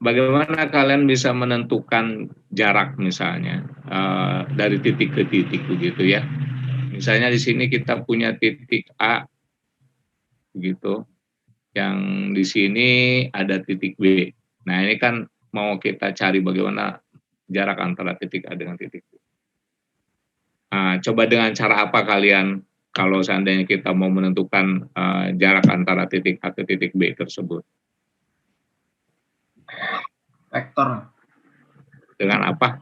Bagaimana kalian bisa menentukan jarak misalnya dari titik ke titik begitu ya? Misalnya di sini kita punya titik A begitu, yang di sini ada titik B. Nah ini kan mau kita cari bagaimana jarak antara titik A dengan titik B. Coba dengan cara apa kalian kalau seandainya kita mau menentukan jarak antara titik A ke titik B tersebut? Vektor. Dengan apa?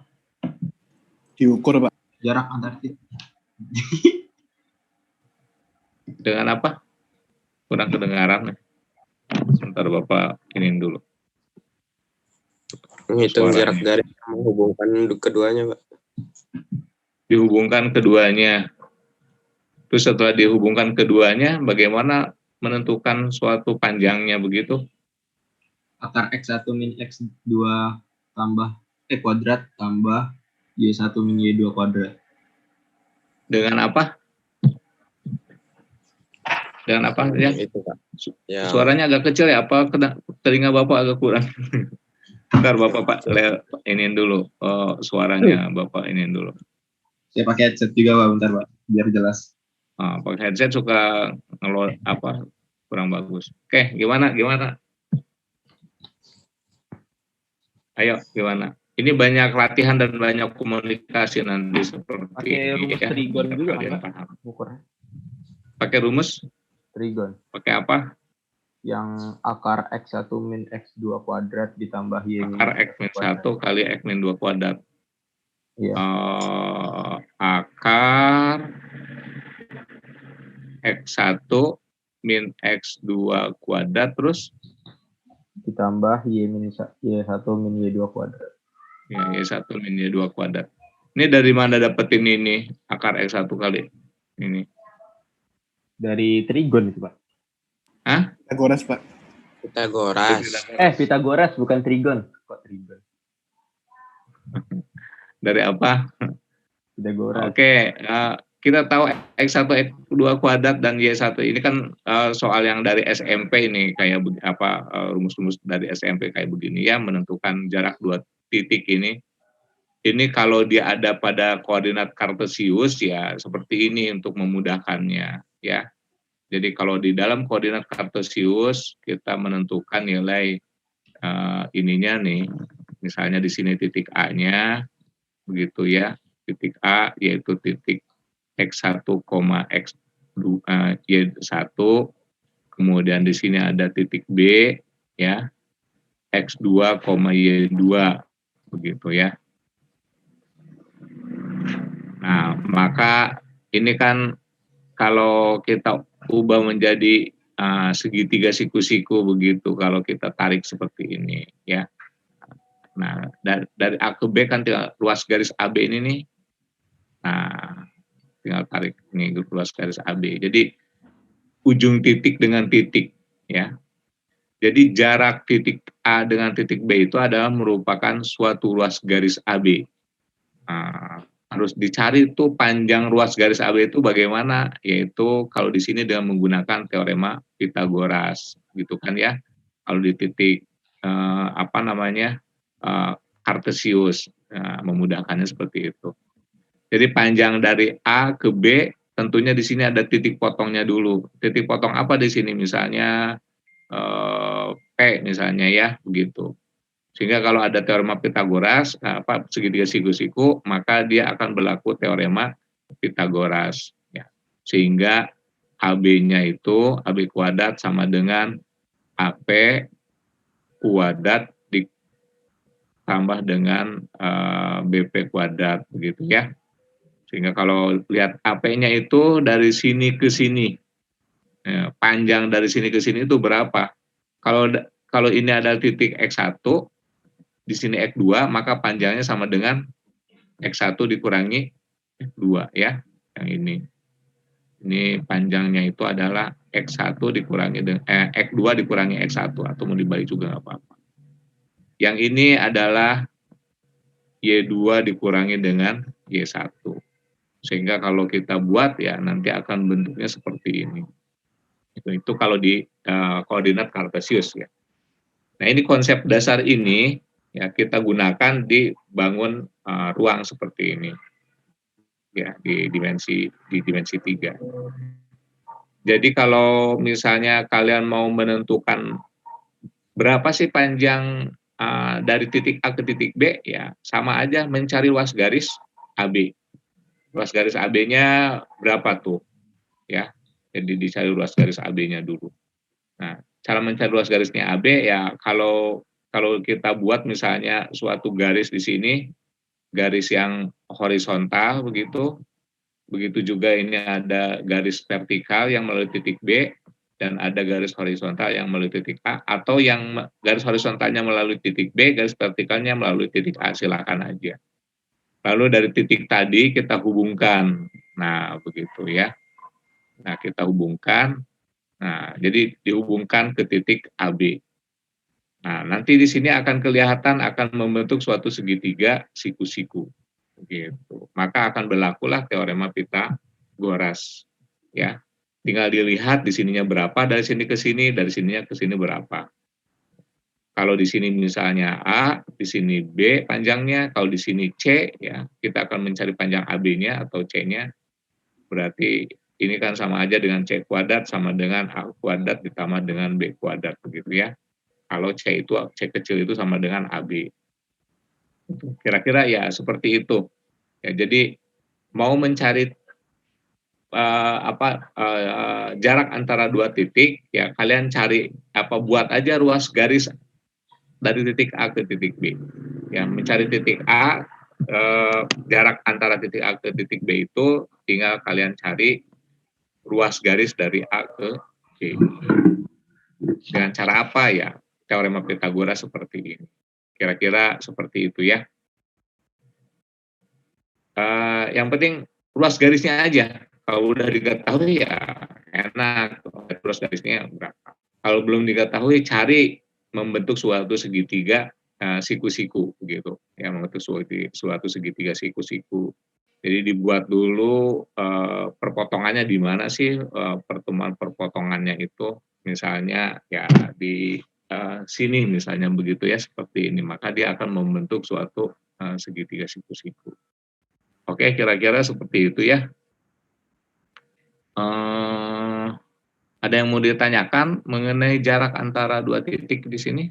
Diukur, Pak. Jarak antar titik. Dengan apa? Kurang kedengaran. Sebentar Bapak iniin dulu. Menghitung Suaranya. jarak garis menghubungkan keduanya, Pak. Dihubungkan keduanya. Terus setelah dihubungkan keduanya, bagaimana menentukan suatu panjangnya begitu? Akar X1 min X2 tambah kuadrat tambah Y1 min Y2 kuadrat. Dengan apa? Dengan apa ya? Itu, Pak. Ya. Suaranya agak kecil ya, apa telinga Bapak agak kurang? Bentar Bapak iniin dulu suaranya Bapak iniin dulu. Saya pakai headset juga, Pak, bentar, Pak, biar jelas. Pakai headset suka kurang bagus. Oke, gimana? Ayo, gimana? Ini banyak latihan dan banyak komunikasi nanti seperti pakai rumus ya, trigon juga kalian kan, paham. ukurnya. Pakai rumus? Trigon. Pakai apa? Yang akar X1 min X2 kuadrat ditambah Y min Akar X min 1 kali X min 2 kuadrat. Iya. Akar X1 min X2 kuadrat terus ditambah Y1 min Y2 kuadrat. Ya, Y1 min Y2 kuadrat. Ini dari mana dapetin ini akar X1 kali ini? Dari trigon itu, Pak. Hah? Pitagoras, Pak. Pitagoras. Pitagoras bukan trigon. Kok trigon? Dari apa? Pitagoras. Oke, kita tahu X1 X2 kuadrat dan Y1 ini kan soal yang dari SMP ini kayak rumus-rumus dari SMP kayak begini ya, menentukan jarak dua titik ini. Ini kalau dia ada pada koordinat kartesius ya seperti ini untuk memudahkannya ya. Jadi kalau di dalam koordinat kartesius kita menentukan nilai ininya nih, misalnya di sini titik A-nya begitu ya, titik A yaitu titik X1, X2 Y1, kemudian di sini ada titik B ya, X2, Y2 begitu ya. Nah, maka ini kan kalau kita ubah menjadi segitiga siku-siku begitu kalau kita tarik seperti ini ya. Nah, dari A ke B kan tinggal luas garis AB ini nih. Nah, tinggal tarik ini luas garis AB. Jadi ujung titik dengan titik ya. Jadi jarak titik A dengan titik B itu adalah merupakan suatu ruas garis AB. Harus dicari tuh panjang ruas garis AB itu bagaimana, yaitu kalau di sini dengan menggunakan teorema Pitagoras gitu kan ya. Kalau di titik kartesius, memudahkannya seperti itu. Jadi panjang dari A ke B tentunya di sini ada titik potongnya dulu. Titik potong apa di sini misalnya P misalnya ya begitu. Sehingga kalau ada teorema Pitagoras, segitiga siku-siku, maka dia akan berlaku teorema Pitagoras. Ya. Sehingga AB-nya itu, AB kuadrat sama dengan AP kuadrat ditambah dengan BP kuadrat, begitu ya. Sehingga kalau lihat AP-nya itu dari sini ke sini, panjang dari sini ke sini itu berapa? Kalau ini ada titik X1, di sini X2, maka panjangnya sama dengan X1 dikurangi X2 ya. Yang ini. Ini panjangnya itu adalah X1 dikurangi dengan X2 dikurangi X1 atau mau dibalik juga nggak apa-apa. Yang ini adalah Y2 dikurangi dengan Y1. Sehingga kalau kita buat ya nanti akan bentuknya seperti ini. Itu kalau di koordinat kartesius ya. Nah, ini konsep dasar ini ya kita gunakan di bangun ruang seperti ini. Ya, di dimensi 3. Jadi kalau misalnya kalian mau menentukan berapa sih panjang dari titik A ke titik B, ya sama aja mencari luas garis AB. Luas garis AB-nya berapa tuh? Ya, jadi dicari luas garis AB-nya dulu. Nah, cara mencari luas garisnya AB ya kalau kita buat misalnya suatu garis di sini, garis yang horizontal begitu, begitu juga ini ada garis vertikal yang melalui titik B, dan ada garis horizontal yang melalui titik A, atau yang garis horizontalnya melalui titik B, garis vertikalnya melalui titik A, silakan aja. Lalu dari titik tadi kita hubungkan, nah begitu ya. Nah kita hubungkan, nah jadi dihubungkan ke titik AB. Nah nanti di sini akan kelihatan akan membentuk suatu segitiga siku-siku, gitu. Maka akan berlakulah teorema Pythagoras, ya. Tinggal dilihat di sininya berapa, dari sini ke sini, dari sininya ke sini berapa. Kalau di sini misalnya A, di sini B panjangnya, kalau di sini C, ya kita akan mencari panjang AB-nya atau C-nya. Berarti ini kan sama aja dengan C kuadrat sama dengan A kuadrat ditambah dengan B kuadrat, begitu ya. Kalau C kecil itu sama dengan AB. Kira-kira ya seperti itu. Ya, jadi mau mencari jarak antara dua titik, ya kalian cari buat aja ruas garis dari titik A ke titik B. Ya, mencari titik A, jarak antara titik A ke titik B itu tinggal kalian cari ruas garis dari A ke B. Dengan cara apa ya? Teorema Pythagoras seperti ini. Kira-kira seperti itu ya. Yang penting ruas garisnya aja. Kalau udah diketahui ya enak, ruas garisnya berapa. Kalau belum diketahui, cari membentuk suatu segitiga siku-siku begitu. Ya, membentuk suatu segitiga siku-siku. Jadi dibuat dulu perpotongannya di mana sih pertemuan perpotongannya itu. Misalnya ya di sini misalnya begitu ya, seperti ini. Maka dia akan membentuk suatu segitiga siku-siku. Oke, kira-kira seperti itu ya. Ada yang mau ditanyakan mengenai jarak antara dua titik di sini?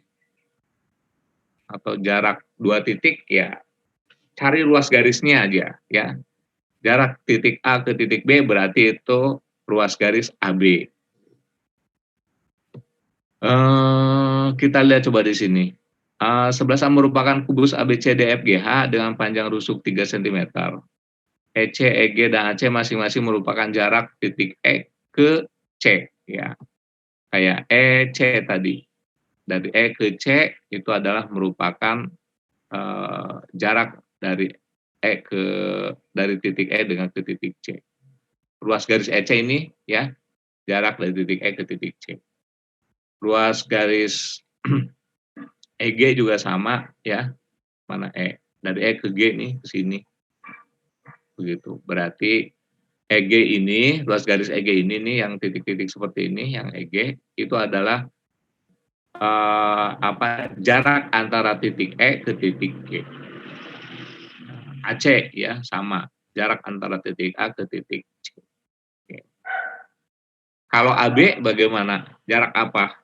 Atau jarak dua titik, ya cari ruas garisnya aja ya. Jarak titik A ke titik B berarti itu ruas garis AB. Kita lihat coba di sini. 11A merupakan kubus ABCDFGH dengan panjang rusuk 3 cm. EC, EG, dan AC masing-masing merupakan jarak titik E ke C, ya. Kayak EC tadi. Dari E ke C itu adalah merupakan jarak dari titik E dengan ke titik C. Ruas garis EC ini ya, jarak dari titik E ke titik C. Ruas garis EG juga sama ya. Mana E? Dari E ke G nih, ke sini. Begitu. Berarti EG ini, ruas garis EG ini nih, yang titik-titik seperti ini, yang EG itu adalah jarak antara titik E ke titik G. AC ya sama, jarak antara titik A ke titik C. Oke. Kalau AB bagaimana? Jarak apa?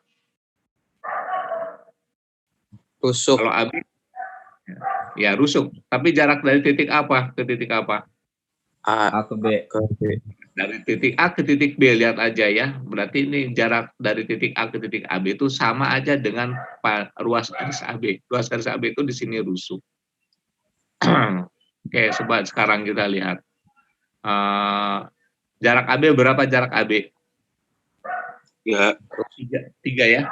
Rusuk. Kalau AB ya rusuk, tapi jarak dari titik apa ke titik apa? A ke B. Dari titik A ke titik B, lihat aja ya. Berarti ini jarak dari titik A ke titik AB itu sama aja dengan ruas garis AB. Ruas garis AB itu di sini rusuk. Oke, coba sekarang kita lihat. Jarak AB berapa jarak AB? 3 ya.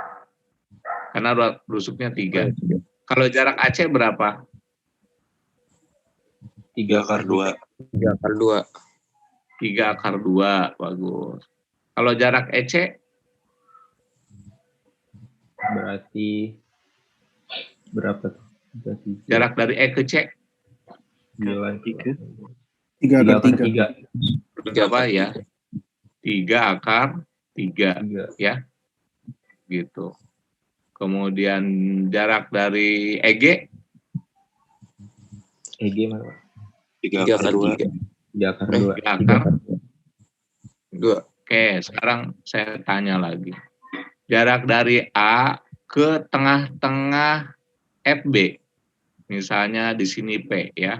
Karena rusuknya 3. Kalau jarak AC berapa? 3/2. 3/2. 3/2, bagus. Kalau jarak EC? Berarti berapa? Berarti Jarak dari E ke C? 9/3. 3/3. Berapa ya? 3/3 ya, gitu. Kemudian jarak dari EG EG mana, Pak? 3 3 akar akar 2. 3 akar 2. 3 akar 2. Oke, sekarang saya tanya lagi. Jarak dari A ke tengah-tengah FB, misalnya di sini P ya.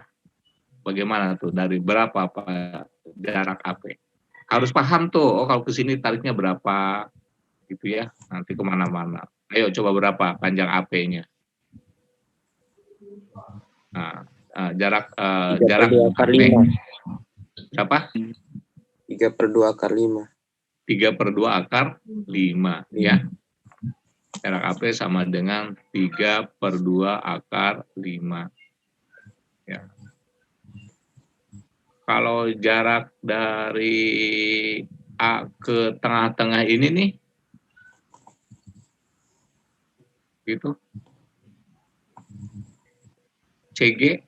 Bagaimana tuh dari berapa apa jarak AP? Harus paham tuh, oh kalau ke sini tariknya berapa gitu ya. Nanti kemana-mana. Ayo coba berapa panjang AP-nya? Nah, jarak 3/2 akar AP 5. berapa? 3/2 akar 5. 3/2 akar 5 ya. Jarak AP sama dengan 3/2 akar 5. Ya. Kalau jarak dari A ke tengah-tengah ini nih, gitu, CG,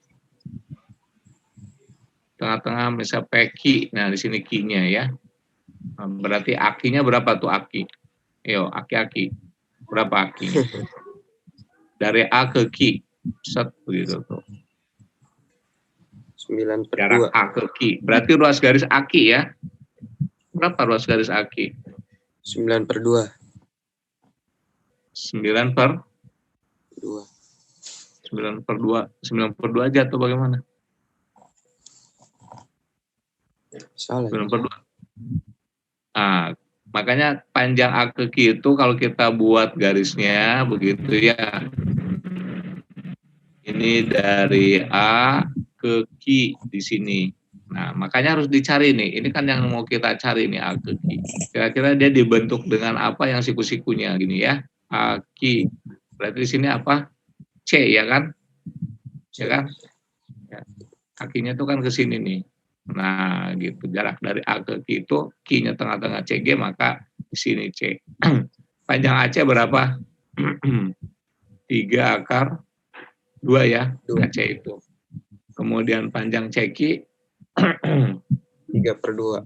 tengah-tengah misal Q, nah di sini Q-nya ya. Berarti akinya berapa tuh aki? Yo, aki-aki. Berapa akinya? Dari A ke Q, set begitu tuh. 9/2. Jarak A ke Q. Berarti ruas garis aki ya. Berapa ruas garis aki? 9/2. 9/2. 9/2 aja atau bagaimana? Salah. 9/2. Nah, makanya panjang A ke Q itu kalau kita buat garisnya begitu ya. Ini dari A ke Q di sini. Nah, makanya harus dicari nih. Ini kan yang mau kita cari nih A ke Q. Kira-kira dia dibentuk dengan apa yang siku-sikunya gini ya. A Q. Berarti di sini apa? C ya kan? Ya kan? Ya. Kakinya tuh kan ke sini nih. Nah, gitu. Jarak dari A ke Q itu Q-nya tengah-tengah CG, maka di sini C. Panjang AC berapa? 3 akar 2 ya, AC itu. Kemudian panjang CQ 3/2.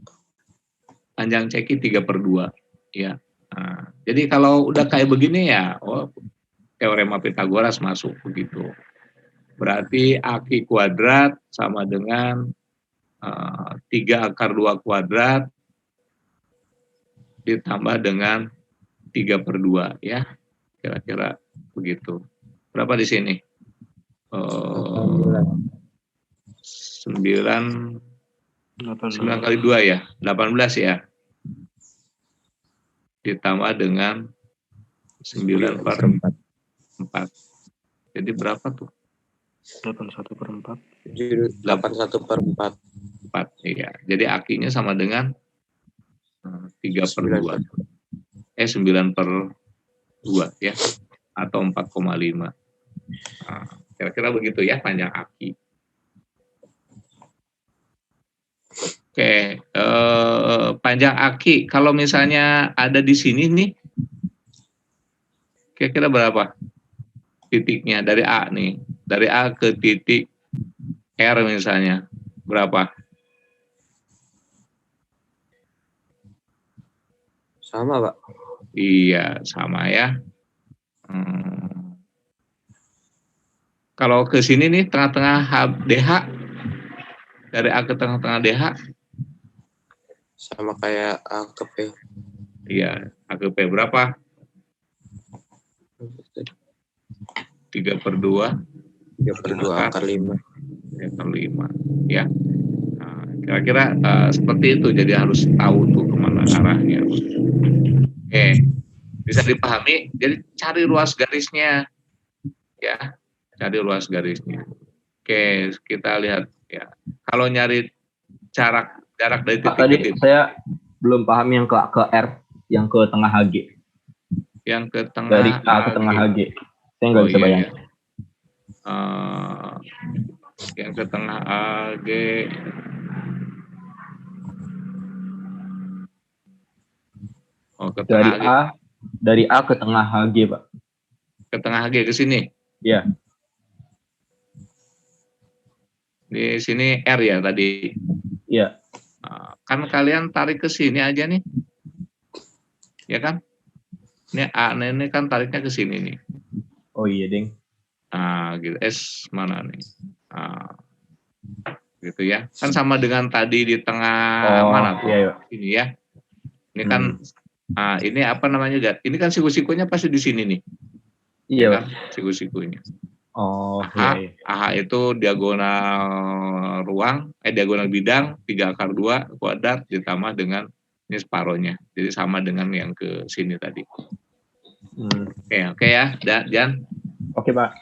panjang CQ 3/2 ya. Nah, jadi kalau udah kayak begini ya, oh teorema Pitagoras masuk begitu. Berarti aki kuadrat sama dengan 3 akar 2 kuadrat ditambah dengan 3/2 ya. Kira-kira begitu. Berapa di sini? 9 kali 2 ya, 18 ya. Ditambah dengan 9/4. Jadi berapa tuh? 81/4. 81/4. 4, iya. Jadi akinya sama dengan 3/2. 9/2 ya. Atau 4,5. Nah, kira-kira begitu ya panjang aki. Oke, panjang aki kalau misalnya ada di sini nih, kira-kira berapa titiknya dari A nih, dari A ke titik R misalnya, berapa? Sama, Pak. Iya, sama ya. Kalau ke sini nih, tengah-tengah DH, dari A ke tengah-tengah DH, Sama kayak A ke P. iya, A ke P berapa? 3/2. 3/2 akar 5. Akar 5 ya. Nah, kira-kira seperti itu, jadi harus tahu tuh kemana arahnya. Oke, bisa dipahami. Jadi cari ruas garisnya ya, cari ruas garisnya. Oke, kita lihat ya. Kalau nyari jarak dari Pak, titik tadi ke titik, saya belum paham yang ke R, yang ke tengah HG. yang ke tengah Dari A ke tengah HG. Saya nggak bisa bayangin. Iya. Yang ke tengah AG, ke Dari tengah AG. dari A ke tengah HG, Pak. Ke tengah AG ke sini. Iya. Di sini R ya tadi. Iya. Kan kalian tarik ke sini aja nih. Ya kan? Ini A ini kan tariknya ke sini nih. Oh iya, Ding. Nah, gitu. S mana nih? Nah, gitu ya. Kan sama dengan tadi di tengah mana tuh? Iya, iya. Ini ya. Ini kan ini apa namanya, Gat? Ini kan siku-sikunya pasti di sini nih. Iya, Ya Pak. kan? Siku-sikunya. Oh, iya, iya. AH itu diagonal ruang, diagonal bidang 3 akar 2 kuadrat ditambah dengan ini separohnya. Jadi sama dengan yang ke sini tadi. Oke ya, Jan. Oke, Pak.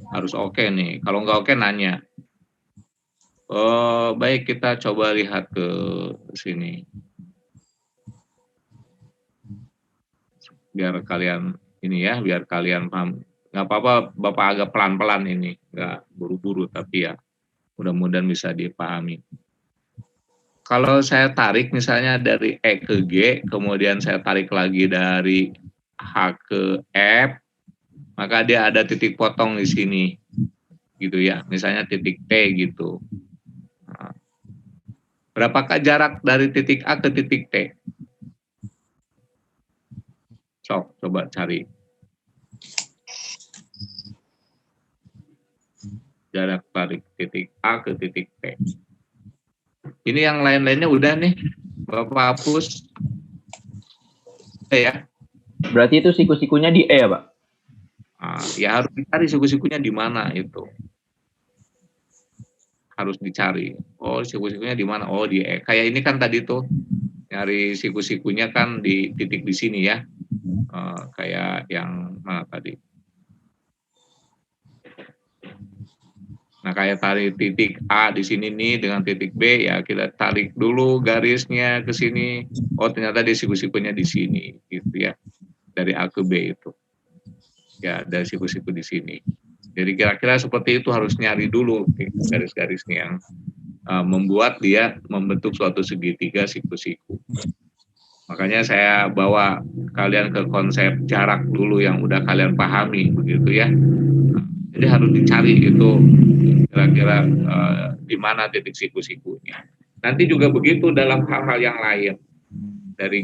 Harus oke nih. Kalau nggak oke nanya. Baik, kita coba lihat ke sini. Biar kalian ini ya, biar kalian paham. Nggak apa-apa, Bapak agak pelan-pelan ini, nggak buru-buru, tapi ya mudah-mudahan bisa dipahami. Kalau saya tarik misalnya dari E ke G, kemudian saya tarik lagi dari H ke F, maka dia ada titik potong di sini, gitu ya. Misalnya titik T gitu. Nah, berapakah jarak dari titik A ke titik T? Sok, coba cari. Jarak tarik titik A ke titik T. Ini yang lain-lainnya udah nih, Bapak hapus. Ya. Berarti itu siku-sikunya di E ya, Pak? Nah, ya harus dicari siku-sikunya di mana itu. Harus dicari. Oh, siku-sikunya di mana? Oh, di E. Kayak ini kan tadi tuh nyari siku-sikunya kan di titik di sini ya. Kayak yang mana tadi? Nah, kayak tarik titik A di sini nih dengan titik B, ya kita tarik dulu garisnya ke sini. Oh, ternyata di siku-sikunya di sini, gitu ya. Dari A ke B itu. Ya, dari siku-siku di sini. Jadi kira-kira seperti itu, harus nyari dulu garis-garisnya yang membuat dia membentuk suatu segitiga siku-siku. Makanya saya bawa kalian ke konsep jarak dulu yang udah kalian pahami, begitu ya. Jadi harus dicari itu kira-kira di mana titik siku-sikunya. Nanti juga begitu dalam hal-hal yang lain. Dari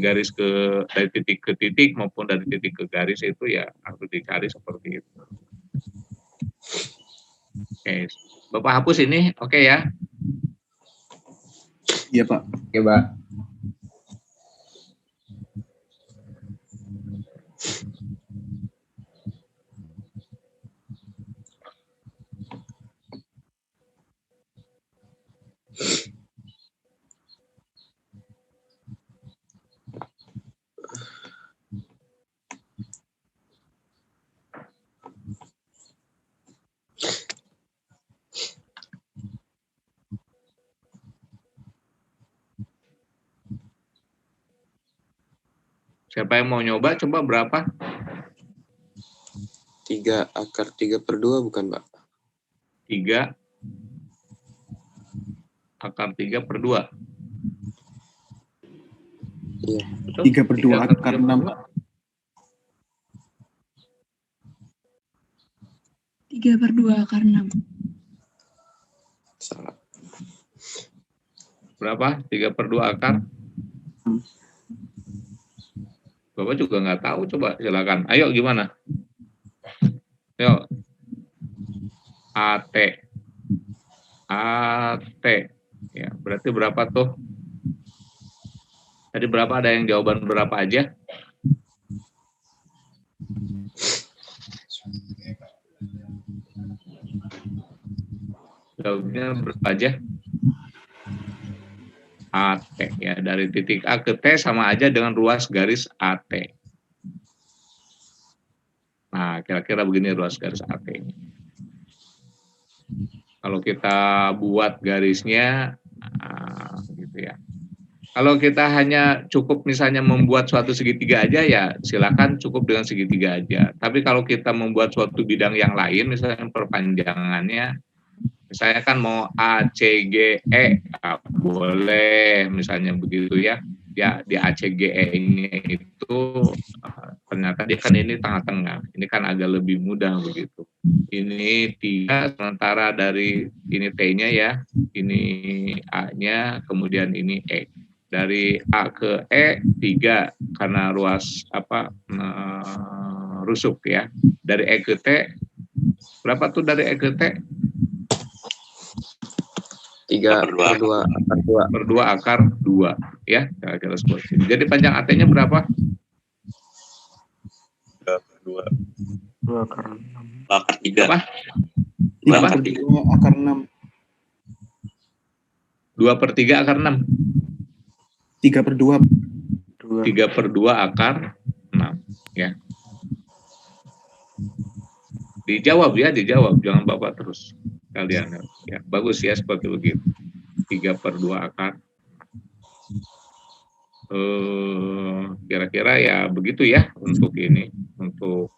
titik ke titik maupun dari titik ke garis itu ya harus dicari seperti itu. Oke, Bapak hapus ini, oke ya? Iya, Pak. Oke, Pak. Siapa yang mau nyoba? Coba berapa? 3 akar 3/2 bukan, Pak? 3 akar 3/2. Iya. 3/2 akar 6. 3/2 akar 6. Salah. Berapa? 3/2 akar? Bapak juga nggak tahu, coba silakan. Ayo gimana? Yuk. AT. Ya, berarti berapa tuh? Tadi berapa, ada yang jawaban berapa aja? Jawabnya berapa aja? AT ya, dari titik A ke T sama aja dengan ruas garis AT. Nah, kira-kira begini ruas garis AT ini. Kalau kita buat garisnya, gitu ya. Kalau kita hanya cukup misalnya membuat suatu segitiga aja, ya silakan cukup dengan segitiga aja. Tapi kalau kita membuat suatu bidang yang lain, misalnya perpanjangannya, misalnya kan mau A, C, G, E, boleh misalnya begitu ya. Ya di A, C, G, E-nya itu ternyata dia kan ini tengah-tengah. Ini kan agak lebih mudah begitu. Ini 3, sementara dari ini T-nya ya, ini A-nya, kemudian ini E. Dari A ke E 3 karena ruas rusuk ya. Dari E ke T berapa tuh dari E ke T? 3/2 per 2 akar 2 ya, kira-kira seperti itu. Jadi panjang AT-nya berapa? 2 akar 6. akar 3. Apa? 3/2 akar 6. 2/3 akar 6. 3/2. 3/2 akar 6 ya. Dijawab ya, dijawab, jangan bapak terus kalian ya. Bagus ya seperti begitu. 3/2 akar. Kira-kira ya begitu ya untuk ini. Untuk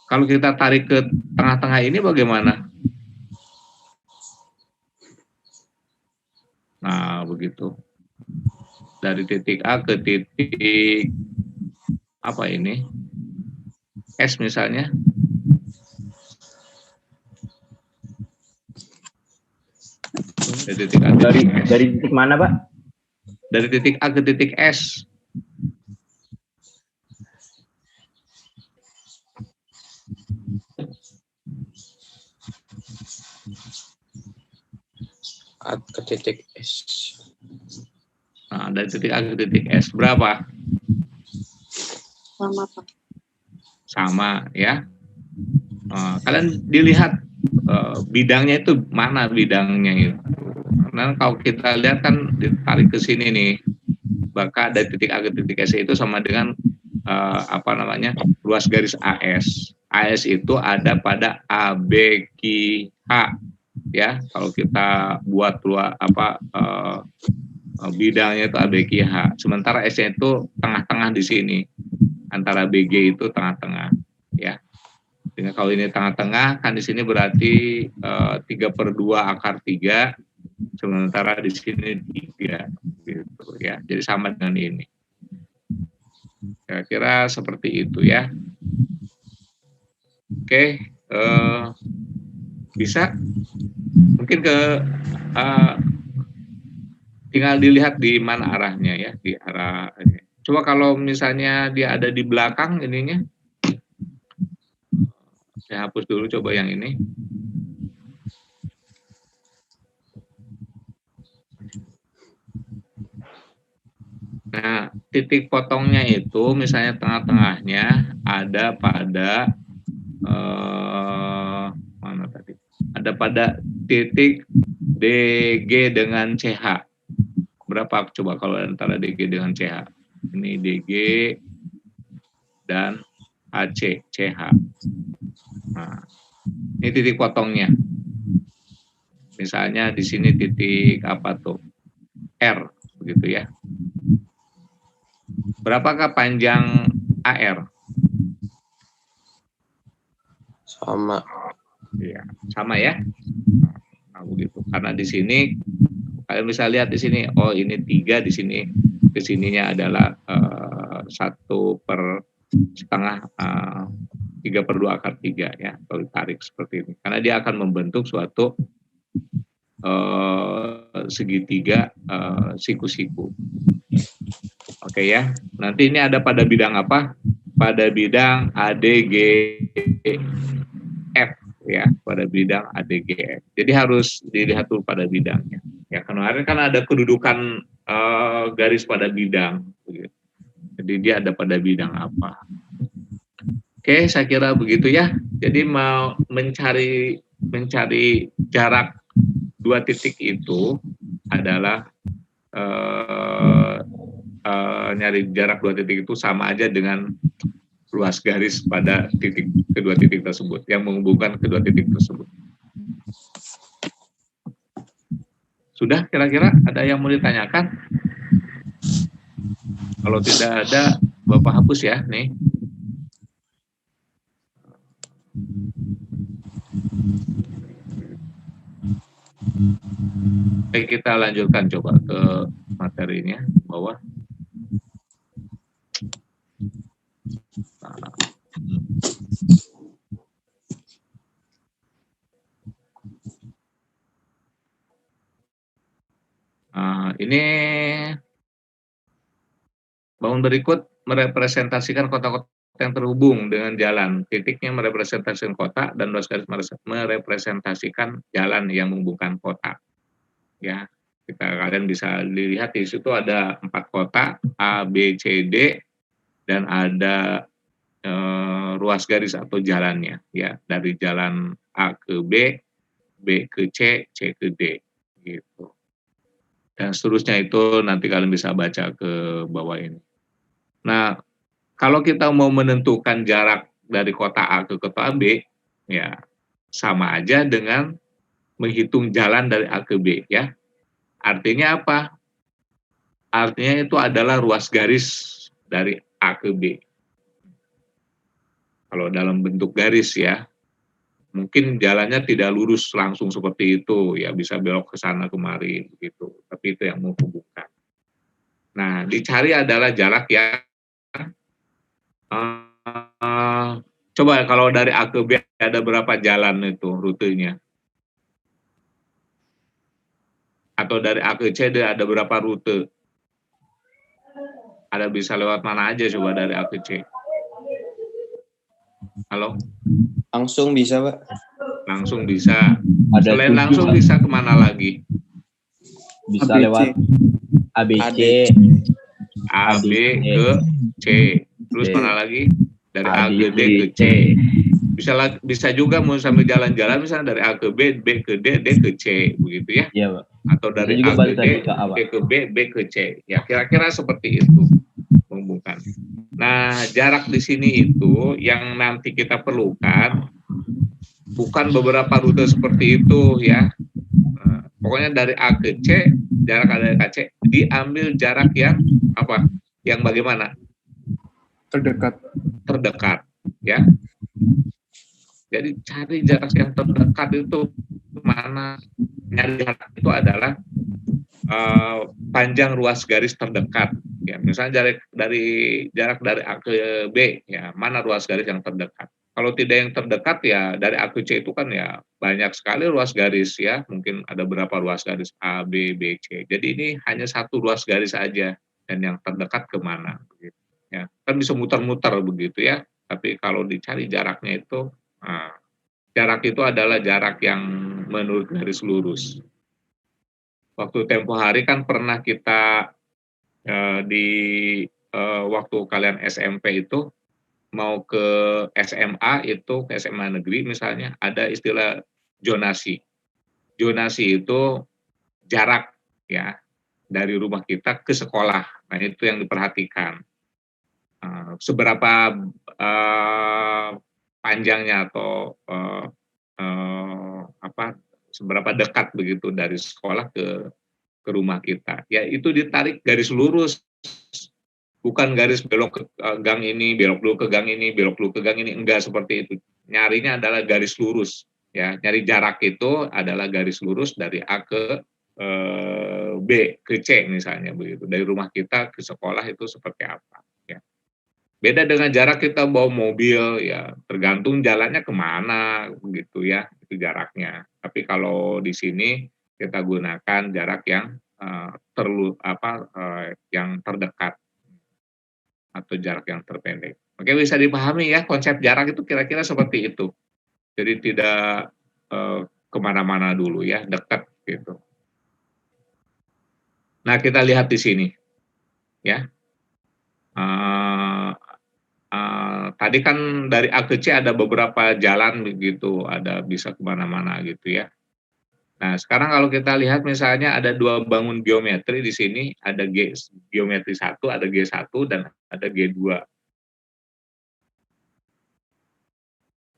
kalau kita tarik ke tengah-tengah ini bagaimana? Nah, begitu. Dari titik A ke titik apa ini? S misalnya. Dari titik A ke titik S. Dari titik mana, Pak? Dari titik A ke titik S. A ke titik S. Nah, dari titik A ke titik S berapa? Sama, Pak. Sama ya. Kalian dilihat bidangnya itu mana bidangnya itu. Karena kalau kita lihat kan ditarik ke sini nih, maka dari titik A ke titik S itu sama dengan luas garis AS. AS itu ada pada ABQH ya. Kalau kita buat bidangnya itu ABQH. Sementara S-nya itu tengah-tengah di sini. Antara BG itu tengah-tengah ya. Jadi kalau ini tengah-tengah kan di sini berarti 3/2 akar 3, sementara di sini 3 gitu ya. Jadi sama dengan ini. Kira-kira seperti itu ya. Oke, bisa mungkin tinggal dilihat di mana arahnya ya, di arah. Coba kalau misalnya dia ada di belakang ininya, saya hapus dulu coba yang ini. Nah, titik potongnya itu misalnya tengah-tengahnya ada pada mana tadi? Ada pada titik DG dengan CH. Berapa coba kalau antara DG dengan CH? Ini DG dan AC, CH. Nah, ini titik potongnya. Misalnya di sini titik apa tuh? R, begitu ya. Berapakah panjang AR? Sama. Iya, sama ya. Nah, begitu. Karena di sini kalian bisa lihat di sini, oh ini 3 di sini, ke sininya adalah 1/2 3/2 akar 3 ya, kalau ditarik seperti ini. Karena dia akan membentuk suatu segitiga siku-siku. Oke ya. Nanti ini ada pada bidang apa? Pada bidang ADGF ya, pada bidang ADGF. Jadi harus dilihat dulu pada bidangnya. Ya, kemarin kan ada kedudukan garis pada bidang. Jadi dia ada pada bidang apa? Oke, saya kira begitu ya. Jadi mau mencari jarak 2 titik itu adalah nyari jarak 2 titik itu sama aja dengan luas garis pada kedua titik tersebut yang menghubungkan kedua titik tersebut. Sudah kira-kira ada yang mau ditanyakan? Kalau tidak ada, Bapak hapus ya nih. Oke, kita lanjutkan coba ke materinya bawah. Ini Bangun berikut merepresentasikan kota-kota yang terhubung dengan jalan. Titiknya merepresentasikan kota dan luas garis merepresentasikan jalan yang menghubungkan kota. Ya, kalian bisa dilihat di situ ada 4 kota A, B, C, D dan ada ruas garis atau jalannya ya, dari jalan A ke B, B ke C, C ke D gitu. Dan seterusnya itu nanti kalian bisa baca ke bawah ini. Nah, kalau kita mau menentukan jarak dari kota A ke kota B, ya sama aja dengan menghitung jalan dari A ke B ya. Artinya apa? Artinya itu adalah ruas garis dari A ke B. Kalau dalam bentuk garis ya, mungkin jalannya tidak lurus langsung seperti itu, ya bisa belok ke sana kemari begitu. Tapi itu yang menghubungkan. Nah, dicari adalah jarak yang coba kalau dari A ke B ada berapa jalan itu rutenya? Atau dari A ke C ada berapa rute? Ada bisa lewat mana aja coba dari A ke C? Halo? Langsung bisa, Pak. Langsung bisa. Ada Selain 7, langsung Pak. bisa kemana lagi? Bisa ABC. lewat ABC, A, B ke C. Terus C. mana lagi? Dari A ke D ke C. C. Bisa juga mau sambil jalan-jalan misalnya dari A ke B, B ke D, D ke C, begitu ya. Iya, Pak. Atau dari Bisa juga A ke balik D, lagi ke A, Pak. D ke B, B ke C. Ya kira-kira seperti itu menghubungkan. Nah, jarak di sini itu yang nanti kita perlukan bukan beberapa rute seperti itu ya. Nah, pokoknya dari A ke C, jarak A dari C diambil jarak yang apa? Yang bagaimana? Terdekat ya. Jadi cari jarak yang terdekat itu mana? Nyari jarak itu adalah panjang ruas garis terdekat. Ya, misalnya jarak dari A ke B, ya mana ruas garis yang terdekat? Kalau tidak yang terdekat ya dari A ke C itu kan ya banyak sekali ruas garis ya, mungkin ada berapa ruas garis A, B, B, C. Jadi ini hanya satu ruas garis saja dan yang terdekat kemana? Begitu. Ya, kan bisa muter-muter begitu ya. Tapi kalau dicari jaraknya itu, nah, jarak itu adalah jarak yang menurut garis lurus. Waktu tempo hari kan pernah kita di waktu kalian SMP itu mau ke SMA itu ke SMA negeri misalnya ada istilah zonasi. Zonasi itu jarak ya dari rumah kita ke sekolah. Nah itu yang diperhatikan. Seberapa panjangnya atau seberapa dekat begitu dari sekolah ke rumah kita. Ya itu ditarik garis lurus, bukan garis belok ke gang ini, belok dulu ke gang ini, belok dulu ke gang ini, enggak seperti itu. Nyarinya adalah garis lurus. Ya, nyari jarak itu adalah garis lurus dari A ke B ke C misalnya begitu. Dari rumah kita ke sekolah itu seperti apa? Ya. Beda dengan jarak kita bawa mobil, ya tergantung jalannya kemana begitu ya, itu jaraknya. Tapi kalau di sini kita gunakan jarak yang yang terdekat atau jarak yang terpendek. Oke, bisa dipahami ya konsep jarak itu kira-kira seperti itu. Jadi tidak kemana-mana dulu ya, dekat gitu. Nah kita lihat di sini, ya. Tadi kan dari A ke C ada beberapa jalan begitu, ada bisa kemana-mana gitu ya. Nah, sekarang kalau kita lihat misalnya ada 2 bangun geometri di sini, ada geometri 1, ada G1 dan ada G2.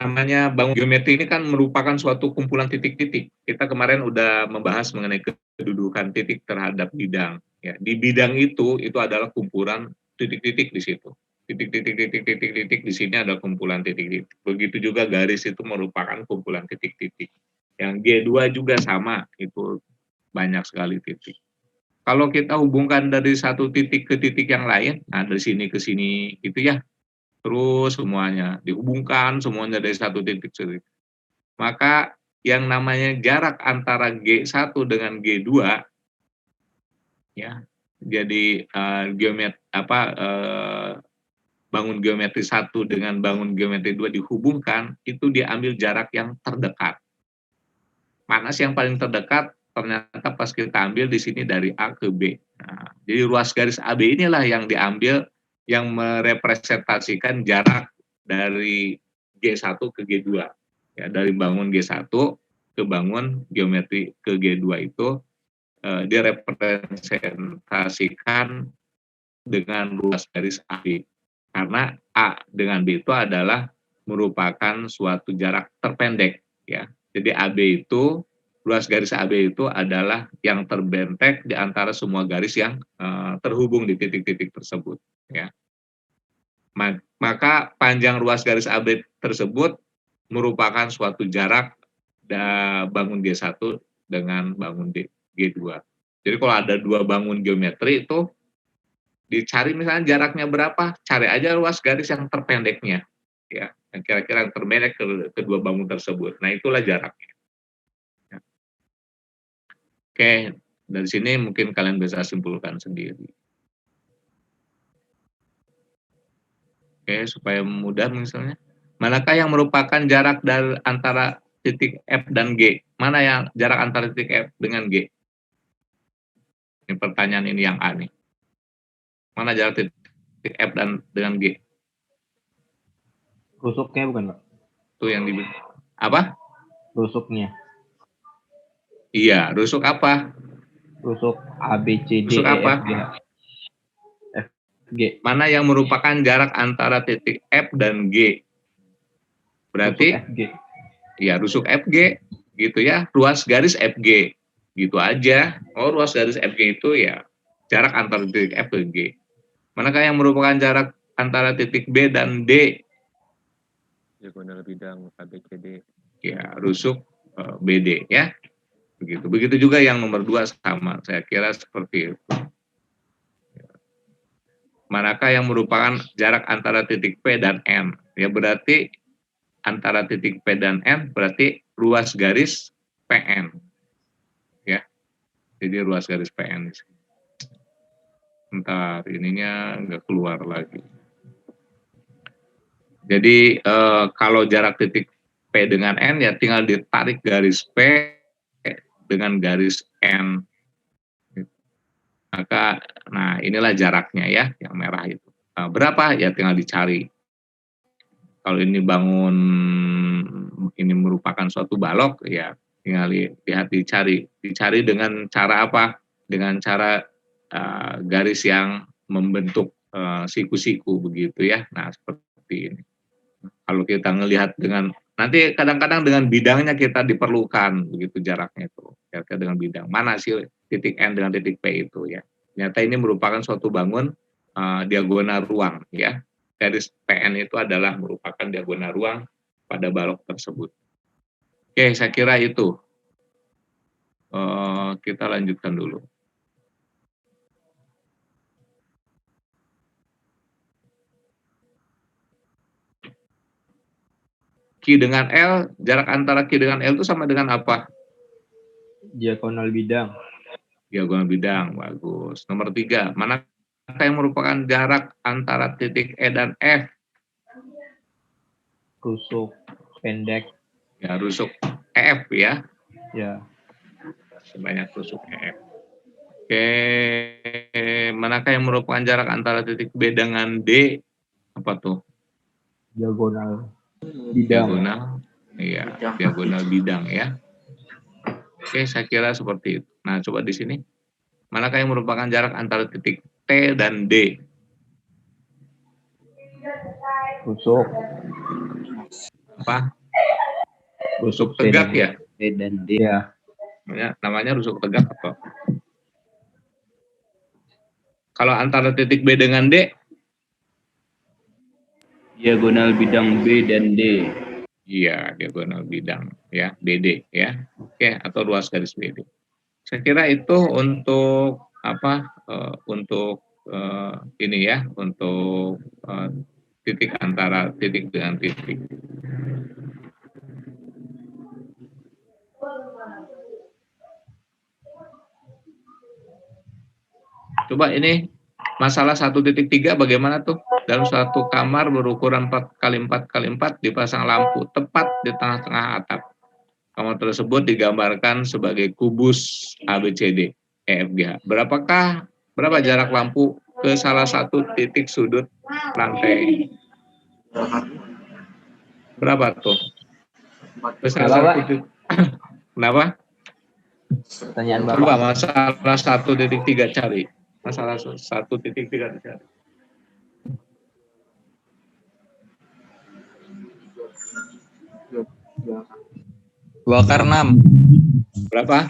Namanya bangun geometri ini kan merupakan suatu kumpulan titik-titik. Kita kemarin udah membahas mengenai kedudukan titik terhadap bidang. Ya, di bidang itu adalah kumpulan titik-titik di situ. Titik-titik di sini ada kumpulan titik-titik. Begitu juga garis itu merupakan kumpulan titik-titik. Yang G2 juga sama, itu banyak sekali titik. Kalau kita hubungkan dari satu titik ke titik yang lain, nah dari sini ke sini gitu ya, terus semuanya dihubungkan semuanya dari satu titik ke titik. Maka yang namanya jarak antara G1 dengan G2 ya, jadi bangun geometri 1 dengan bangun geometri 2 dihubungkan, itu diambil jarak yang terdekat. Mana sih yang paling terdekat? Ternyata pas kita ambil di sini dari A ke B. Nah, jadi ruas garis AB inilah yang diambil yang merepresentasikan jarak dari G1 ke G2. Ya, dari bangun G1 ke bangun geometri ke G2 itu direpresentasikan dengan ruas garis AB. Karena A dengan B itu adalah merupakan suatu jarak terpendek, ya. Jadi AB itu, ruas garis AB itu adalah yang terbentek di antara semua garis yang terhubung di titik-titik tersebut, ya. Maka panjang ruas garis AB tersebut merupakan suatu jarak bangun G1 dengan bangun G2. Jadi kalau ada dua bangun geometri itu dicari misalnya jaraknya berapa, cari aja ruas garis yang terpendeknya, ya, yang kira-kira yang terpendek ke kedua bangun tersebut. Nah, itulah jaraknya. Ya. Oke, dari sini mungkin kalian bisa simpulkan sendiri. Oke, supaya mudah misalnya, manakah yang merupakan jarak dari antara titik F dan G? Mana yang jarak antara titik F dengan G? Ini pertanyaan ini yang aneh. Mana jarak titik F dengan G? Rusuknya bukan, Pak? Itu yang dibilang. Apa? Rusuknya. Iya, rusuk apa? Rusuk A, B, C, D, Rusuk E, apa? F, G, H. F, G. Mana yang merupakan jarak antara titik F dan G? Berarti, Rusuk FG. ya rusuk FG, gitu ya. Ruas garis FG, gitu aja. Oh, ruas garis FG itu ya jarak antara titik F dan G. Manakah yang merupakan jarak antara titik B dan D? diagonal bidang ABCD. Ya, rusuk BD ya. Begitu. Begitu juga yang nomor 2 sama. Saya kira seperti itu. Manakah yang merupakan jarak antara titik P dan N? Ya berarti antara titik P dan N berarti ruas garis PN. Ya. Jadi ruas garis PN. Ntar ininya nggak keluar lagi. Jadi kalau jarak titik P dengan N ya tinggal ditarik garis P dengan garis N. Maka, nah inilah jaraknya ya, yang merah itu. Nah, berapa? Ya tinggal dicari. Kalau ini ini merupakan suatu balok, ya tinggal lihat dicari. Dicari dengan cara apa? Dengan cara garis yang membentuk siku-siku begitu ya. Nah seperti ini. Kalau kita ngelihat dengan nanti kadang-kadang dengan bidangnya kita diperlukan begitu jaraknya itu. Kira-kira dengan bidang mana sih titik N dengan titik P itu ya. Ternyata ini merupakan suatu bangun diagonal ruang ya. Garis PN itu adalah merupakan diagonal ruang pada balok tersebut. Oke, saya kira itu. Kita lanjutkan dulu. Q dengan L, jarak antara Q dengan L itu sama dengan apa? Diagonal bidang. Diagonal bidang, bagus. Nomor 3, mana yang merupakan jarak antara titik E dan F? Rusuk pendek. Ya, rusuk EF ya. Ya. Sebanyak rusuk EF. Oke, manakah yang merupakan jarak antara titik B dengan D? Apa tuh? Diagonal bidang. Diagonal, iya, diagonal bidang ya. Oke, saya kira seperti itu. Nah, coba di sini. Manakah yang merupakan jarak antara titik T dan D? Rusuk. Apa? Rusuk tegak ya? T dan D. Ya. Namanya rusuk tegak atau? Kalau antara titik B dengan D? Diagonal bidang B dan D. Iya, diagonal bidang ya, BD ya. Oke, atau ruas garis BD. Saya kira itu untuk apa? Untuk ini ya, untuk titik antara titik dengan titik. Coba ini masalah 1.3 bagaimana tuh? Dalam suatu kamar berukuran 4x4x4 dipasang lampu tepat di tengah-tengah atap. Kamar tersebut digambarkan sebagai kubus ABCD EFGH. Berapa jarak lampu ke salah satu titik sudut lantai? Berapa tuh? Ke salah satu titik. Kenapa? Pertanyaan Bapak. Coba masalah 1.3 cari. Masalah 1.3 dicari. Dua kar 6. Berapa?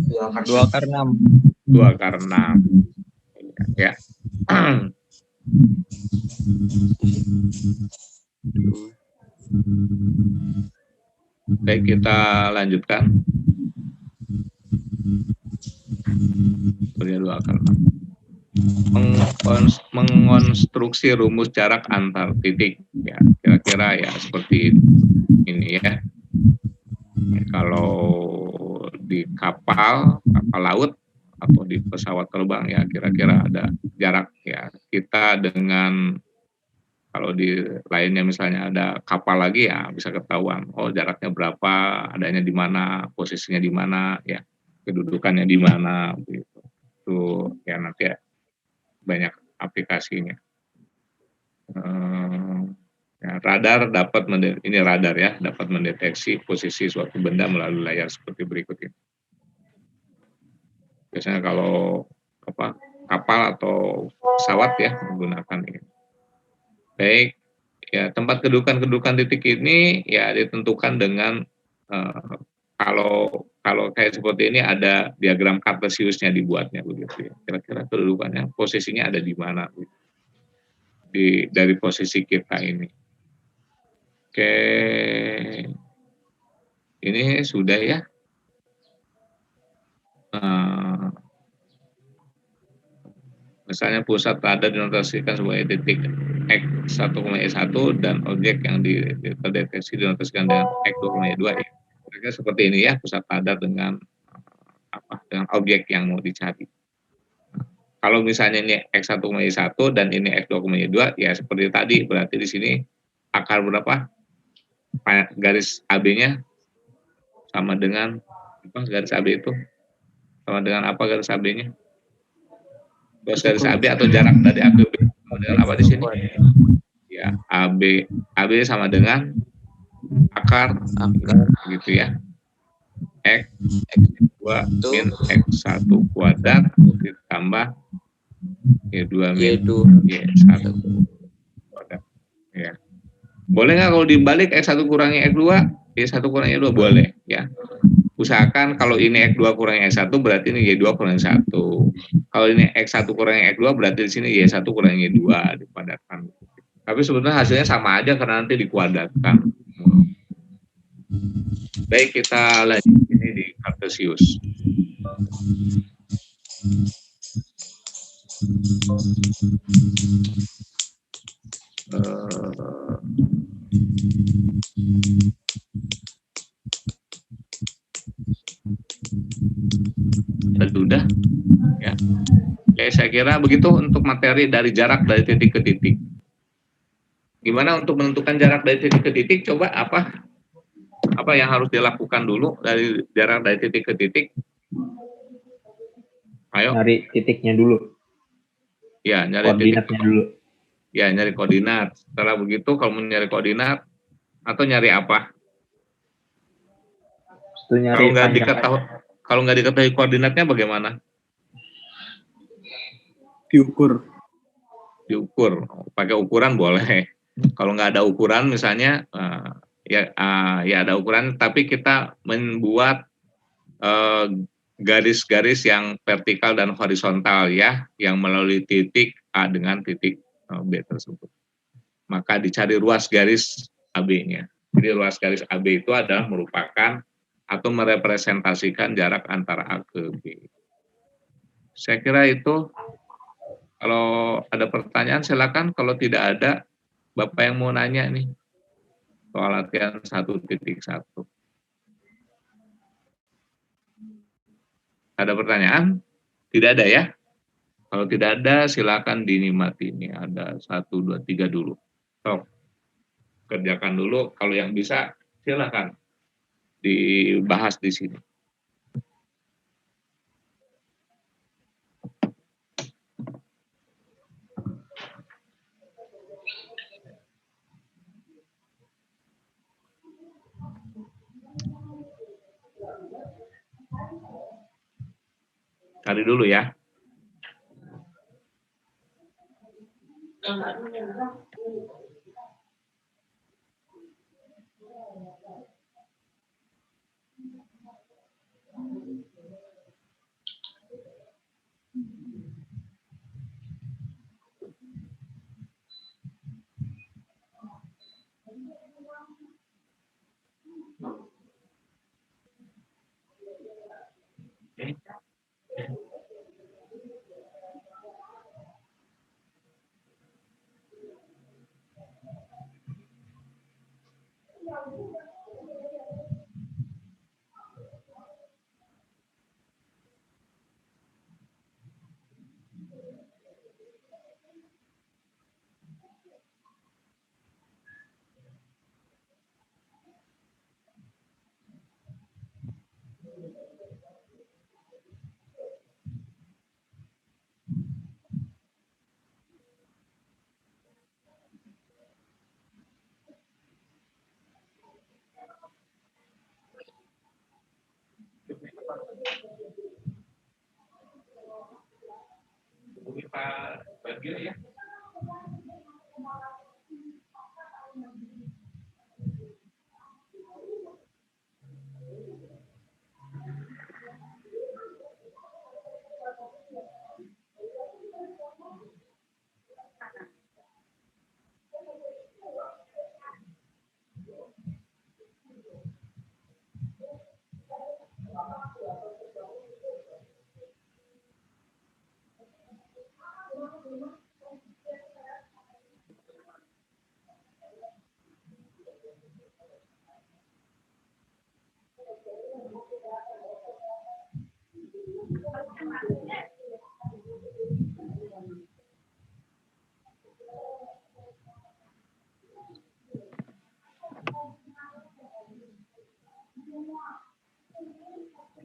2/6. 2/6. Ya. Baik, kita lanjutkan. Sebagai 2/6. Mengonstruksi rumus jarak antar titik. Ya, kira-kira ya seperti ini ya. Kalau di kapal laut atau di pesawat terbang ya kira-kira ada jarak ya. Kita dengan kalau di lainnya misalnya ada kapal lagi ya bisa ketahuan. Oh jaraknya berapa, adanya di mana, posisinya di mana, ya kedudukannya di mana, gitu. Itu ya nanti ya banyak aplikasinya. Ya, radar dapat ini radar ya dapat mendeteksi posisi suatu benda melalui layar seperti berikut ini. Biasanya kalau kapal atau pesawat ya menggunakan ini. Baik, ya tempat kedudukan titik ini ya ditentukan dengan kalau kayak seperti ini ada diagram kartesiusnya dibuatnya begitu ya. Kira-kira kedudukannya posisinya ada di mana dari posisi kita ini. Oke, ini sudah ya. Misalnya pusat radar dinotasikan sebagai titik X1,1 dan objek yang terdeteksi dinotasikan dengan X2,2 ya. Kira-kira seperti ini ya pusat radar dengan objek yang mau dicari. Kalau misalnya ini X1,1 dan ini X2,2 ya seperti tadi berarti di sini akar berapa? Garis AB-nya sama dengan garis AB itu sama dengan apa garis AB-nya? Garis AB atau jarak dari AB sama dengan apa di sini? Ya, AB sama dengan akar gitu ya. X2 min X1 kuadrat ditambah Y2 min Y1 kuadrat. Ya. Boleh nggak kalau dibalik X1 kurangi X2, Y1 kurangi Y2 boleh ya. Usahakan kalau ini X2 kurangi X1 berarti ini Y2 kurangi 1. Kalau ini X1 kurangi X2 berarti di sini Y1 kurangi Y2 dipadatkan. Tapi sebenarnya hasilnya sama aja karena nanti dikuadratkan. Baik, kita lanjut ini di Kartesius. Sudah ya. Oke, saya kira begitu untuk materi dari jarak dari titik ke titik. Gimana untuk menentukan jarak dari titik ke titik? Coba apa yang harus dilakukan dulu dari jarak dari titik ke titik? Ayo. Nyari titiknya dulu. Ya, nyari koordinatnya dulu. Ya, nyari koordinat. Setelah begitu kalau mau nyari koordinat atau nyari apa? Kalau nggak diketahui koordinatnya bagaimana? Diukur. Pakai ukuran boleh. Kalau nggak ada ukuran misalnya ya ada ukuran, tapi kita membuat garis-garis yang vertikal dan horizontal ya, yang melalui titik A dengan titik B tersebut. Maka dicari ruas garis AB-nya. Jadi ruas garis AB itu adalah merupakan atau merepresentasikan jarak antara A ke B. Saya kira itu. Kalau ada pertanyaan silakan, kalau tidak ada, Bapak yang mau nanya nih soal latihan 1.1. Ada pertanyaan? Tidak ada ya? Kalau tidak ada, silakan dinikmati. Ini ada 1, 2, 3 dulu. Sok, kerjakan dulu. Kalau yang bisa, silakan dibahas di sini. Cari dulu ya. Pak Bagio ya.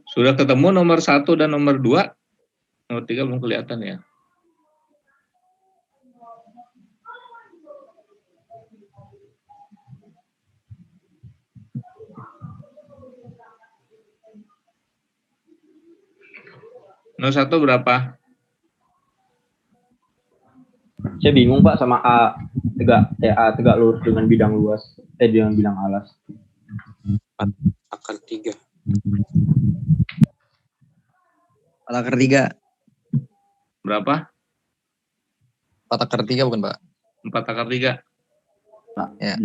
Sudah ketemu nomor 1 dan nomor 2? Nomor 3 belum kelihatan ya. Nomor 1 berapa? Saya bingung Pak sama A tegak lurus dengan bidang luas, dengan bidang alas. Akar 3. 4 akar 3. Berapa? 4 akar 3 bukan Pak? 4 akar 3. Ya.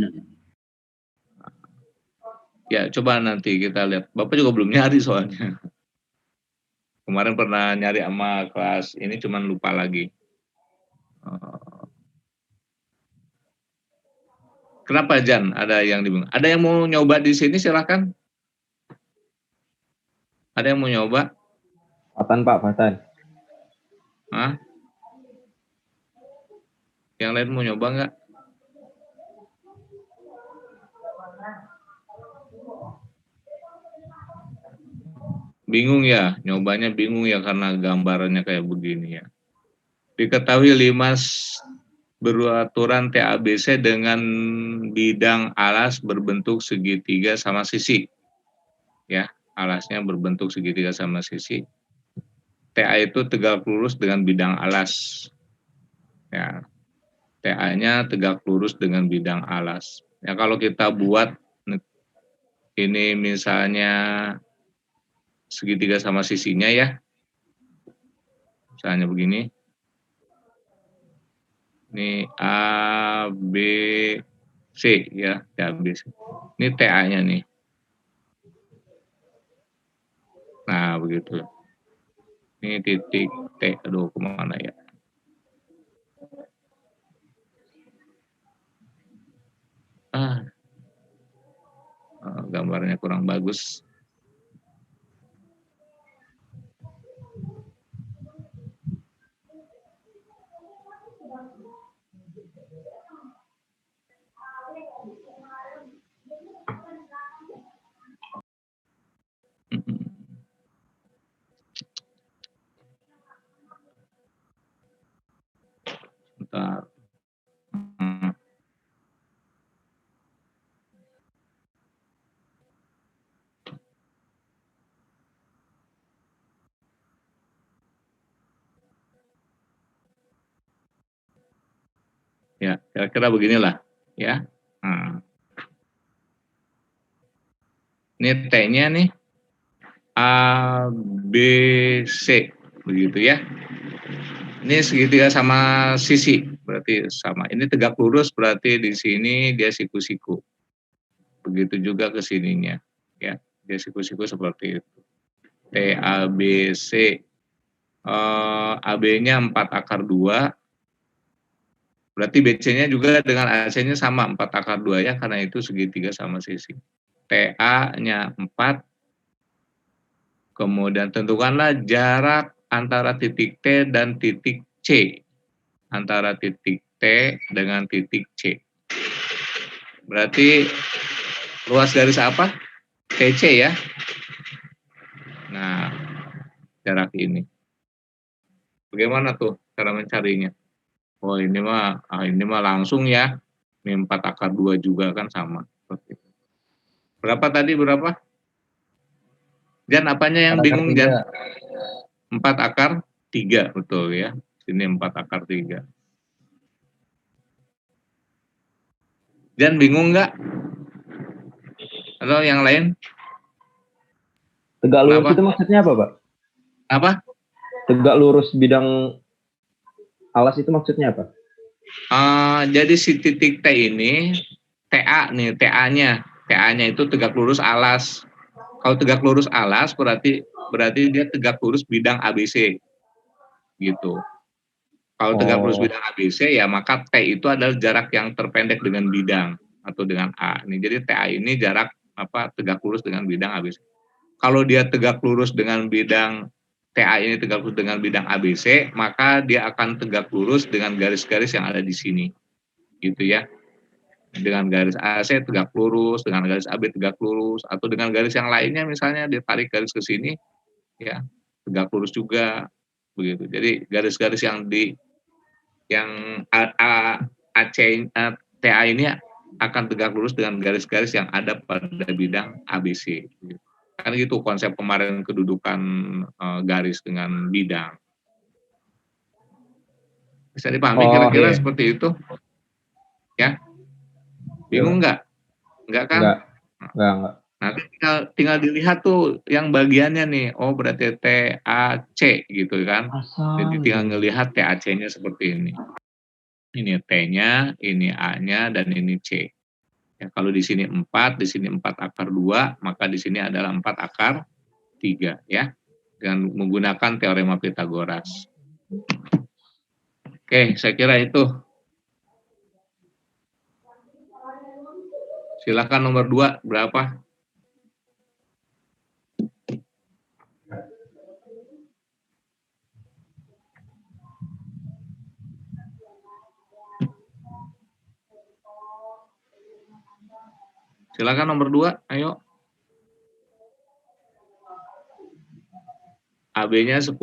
Ya, coba nanti kita lihat. Bapak juga belum nyari soalnya. Kemarin pernah nyari sama kelas ini, cuman lupa lagi. Kenapa Jan? Ada yang bingung? Ada yang mau nyoba di sini silahkan. Ada yang mau nyoba? Fatan Pak, Fatan. Hah? Yang lain mau nyoba nggak? Bingung ya, nyobanya bingung ya karena gambarannya kayak begini ya. Diketahui limas beraturan TABC dengan bidang alas berbentuk segitiga sama sisi. Ya, alasnya berbentuk segitiga sama sisi. TA itu tegak lurus dengan bidang alas. Ya, TA-nya tegak lurus dengan bidang alas. Ya, kalau kita buat ini misalnya segitiga sama sisinya ya. Misalnya begini. Ini A, B, C ya, B, C. Ini TA-nya nih. Nah, begitu. Ini titik T, aduh kemana ya? Gambarnya kurang bagus. Ya, kira-kira beginilah ya. Nah, ini T-nya nih A, B, C begitu ya. Ini segitiga sama sisi, berarti sama. Ini tegak lurus, berarti di sini dia siku-siku. Begitu juga ke sininya, ya. Dia siku-siku seperti itu. T, A, B, C. AB-nya 4 akar 2. Berarti BC-nya juga dengan AC-nya sama, 4 akar 2 ya, karena itu segitiga sama sisi. TA-nya 4. Kemudian tentukanlah jarak antara titik T dan titik C. Antara titik T dengan titik C. Berarti luas garis apa? TC ya. Nah, jarak ini. Bagaimana tuh cara mencarinya? Oh, ini mah langsung ya. Ini 4 akar 2 juga kan sama. Berapa tadi, berapa? Jan, apanya yang 4 akar bingung, 3. Jan? 4 akar 3, betul ya. Sini 4 akar 3. Jan, bingung nggak? Atau yang lain? Tegak lurus Kenapa? itu maksudnya apa, Pak? Apa? Tegak lurus bidang alas itu maksudnya apa? Jadi si titik T ini, TA nih, TA-nya itu tegak lurus alas. Kalau tegak lurus alas berarti dia tegak lurus bidang ABC. Gitu. Kalau tegak lurus bidang ABC ya maka T itu adalah jarak yang terpendek dengan bidang atau dengan A. Nih, jadi TA ini jarak tegak lurus dengan bidang ABC. Kalau dia tegak lurus dengan bidang TA ini tegak lurus dengan bidang ABC, maka dia akan tegak lurus dengan garis-garis yang ada di sini. Gitu ya. Dengan garis AC tegak lurus, dengan garis AB tegak lurus, atau dengan garis yang lainnya misalnya ditarik garis ke sini, ya tegak lurus juga. Begitu. Jadi garis-garis yang AC TA ini akan tegak lurus dengan garis-garis yang ada pada bidang ABC. Kan gitu konsep kemarin kedudukan garis dengan bidang. Bisa dipahami kira-kira seperti itu? Ya. Bingung nggak? Nggak kan? Enggak. Nanti tinggal dilihat tuh yang bagiannya nih. Oh, berarti TAC gitu kan. Jadi tinggal ngelihat TAC-nya seperti ini. Ini T-nya, ini A-nya, dan ini C. Ya, kalau di sini 4, di sini 4 akar 2, maka di sini adalah 4 akar 3 ya. Dengan menggunakan teorema Pitagoras. Oke, saya kira itu. Silakan nomor 2, berapa? Silakan nomor 2, ayo. AB-nya 10,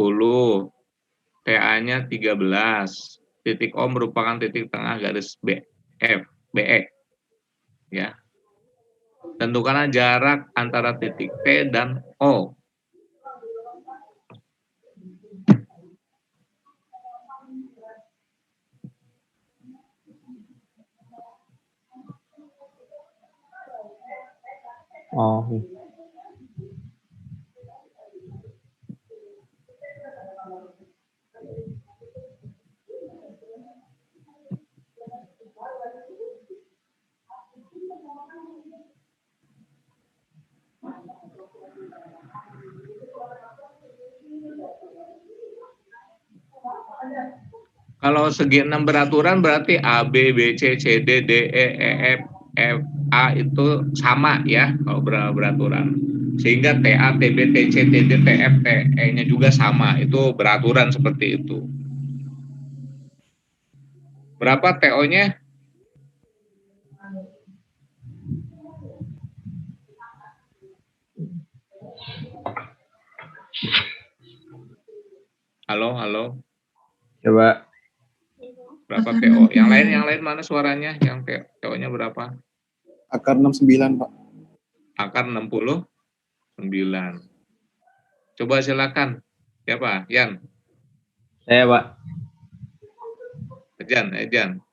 TA-nya 13. Titik O merupakan titik tengah garis BE. Ya. Tentukanlah jarak antara titik T dan O. Kalau segi 6 beraturan berarti A, B, B, C, C, D, D, E, F, A itu sama ya kalau beraturan. Sehingga TA, TB, TC, TD, TF, TE-nya juga sama. Itu beraturan seperti itu. Berapa TO-nya? Halo. Coba. Berapa TO? Yang lain mana suaranya? Yang TO-nya berapa? Akar 69, Pak. Akar 69. Coba silakan. Siapa? Yan? Saya, Pak. Jan.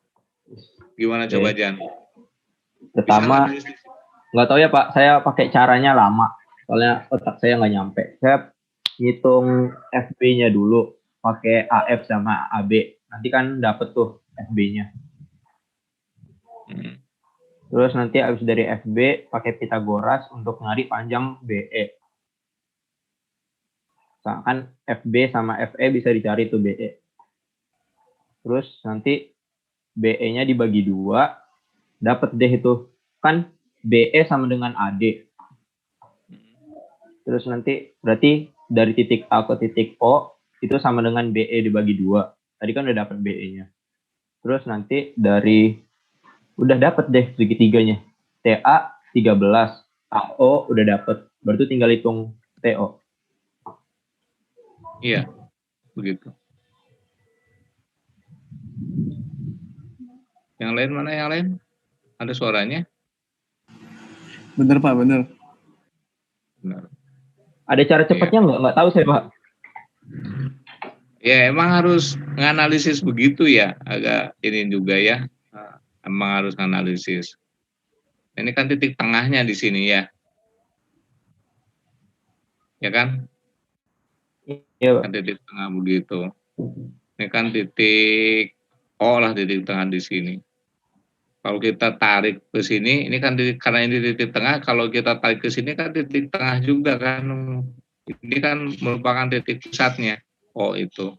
Gimana Oke. coba Jan? Pertama, Bisa nggak? nggak tahu ya Pak, saya pakai caranya lama. Soalnya otak saya nggak nyampe. Saya ngitung FB-nya dulu pakai AF sama AB. Nanti kan dapet tuh FB-nya. Hmm. Terus nanti habis dari FB pakai Pitagoras untuk nyari panjang BE. Kan FB sama FE bisa dicari tuh BE. Terus nanti BE-nya dibagi 2, dapat deh itu. Kan BE sama dengan AD. Terus nanti berarti dari titik A ke titik O itu sama dengan BE dibagi 2. Tadi kan udah dapat BE-nya. Terus nanti dari udah dapat deh segitiganya. TA 13, AO udah dapat. Berarti tinggal hitung TO. Iya, begitu. Yang lain mana yang lain? Ada suaranya? Bener Pak, bener. Benar. Ada cara cepatnya nggak? Nggak tahu saya Pak. Ya emang harus nganalisis begitu ya, agak ini juga ya. Emang harus nganalisis. Ini kan titik tengahnya di sini ya. Ya kan? Iya Pak. Kan titik tengah begitu. Ini kan titik O lah titik tengah di sini. Kalau kita tarik ke sini, ini kan karena ini titik tengah, kalau kita tarik ke sini kan titik tengah juga kan. Ini kan merupakan titik pusatnya, O itu.